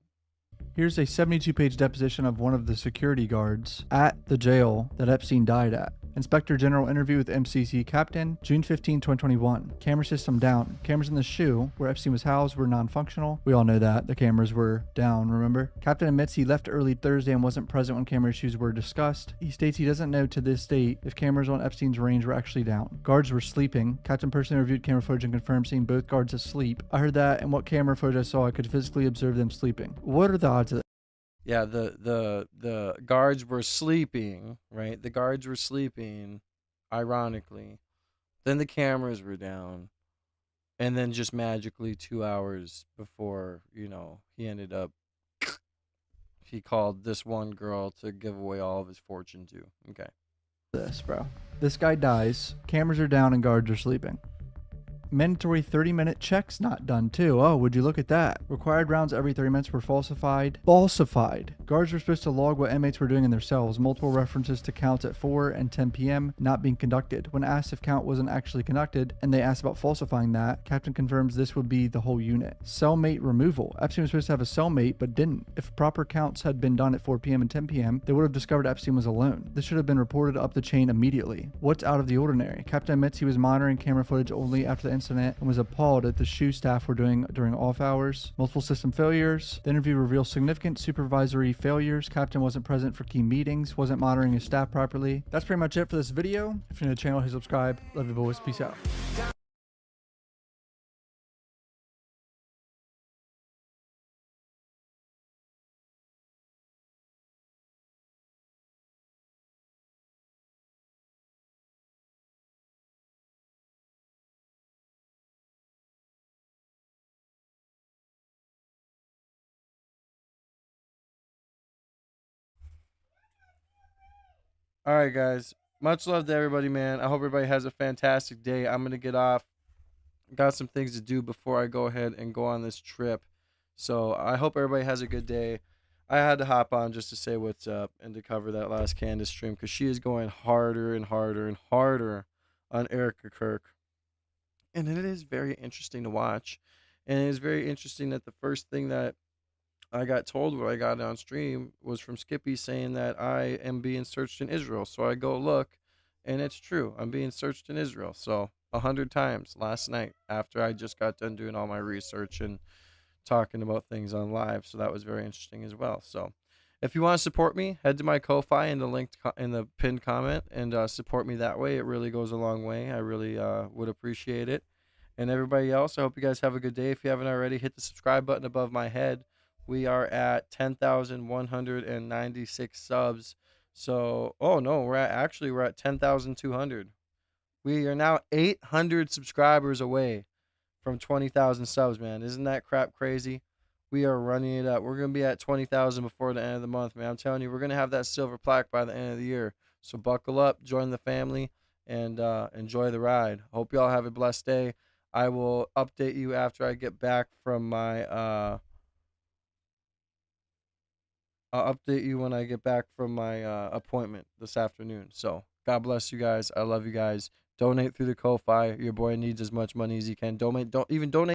Here's a 72-page deposition of one of the security guards at the jail that Epstein died at. Inspector General interview with MCC Captain, June 15, 2021. Camera system down. Cameras in the shoe where Epstein was housed were non-functional. We all know that. The cameras were down, remember? Captain admits he left early Thursday and wasn't present when camera issues were discussed. He states he doesn't know to this date if cameras on Epstein's range were actually down. Guards were sleeping. Captain personally reviewed camera footage and confirmed seeing both guards asleep. I heard that, and what camera footage I saw, I could physically observe them sleeping. What are the odds of that? Yeah, the guards were sleeping, right? The guards were sleeping, ironically. Then the cameras were down. And then just magically 2 hours before, you know, he ended up, he called this one girl to give away all of his fortune to. Okay. This, bro. This guy dies. Cameras are down and guards are sleeping. Mandatory 30-minute checks not done too. Oh, would you look at that? Required rounds every 30 minutes were falsified. Falsified. Guards were supposed to log what inmates were doing in their cells. Multiple references to counts at 4 and 10 p.m. not being conducted. When asked if count wasn't actually conducted, and they asked about falsifying that, Captain confirms this would be the whole unit. Cellmate removal. Epstein was supposed to have a cellmate, but didn't. If proper counts had been done at 4 p.m. and 10 p.m., they would have discovered Epstein was alone. This should have been reported up the chain immediately. What's out of the ordinary? Captain admits he was monitoring camera footage only after the incident and was appalled at the shoe staff were doing during off hours. Multiple system failures. The interview reveals significant supervisory failures. Captain wasn't present for key meetings, wasn't monitoring his staff properly. That's pretty much it for this video. If you're new to the channel, hit subscribe. Love you boys. Peace out. All right, guys. Much love to everybody, man. I hope everybody has a fantastic day. I'm going to get off. Got some things to do before I go ahead and go on this trip. So I hope everybody has a good day. I had to hop on just to say what's up and to cover that last Candace stream because she is going harder and harder and harder on Erica Kirk. And it is very interesting to watch. And it is very interesting that the first thing that I got told when I got on stream was from Skippy saying that I am being searched in Israel. So I go look, and it's true. I'm being searched in Israel. So 100 times last night after I just got done doing all my research and talking about things on live. So that was very interesting as well. So if you want to support me, head to my Ko-Fi in the link in the pinned comment and support me that way. It really goes a long way. I really would appreciate it. And everybody else, I hope you guys have a good day. If you haven't already, hit the subscribe button above my head. We are at 10,196 subs. So, oh no, we're at 10,200. We are now 800 subscribers away from 20,000 subs, man. Isn't that crap crazy? We are running it up. We're going to be at 20,000 before the end of the month, man. I'm telling you, we're going to have that silver plaque by the end of the year. So buckle up, join the family, and enjoy the ride. Hope y'all have a blessed day. I will update you after I get back from my I'll update you when I get back from my appointment this afternoon. So God bless you guys. I love you guys. Donate through the Ko-Fi. Your boy needs as much money as he can. Don't donate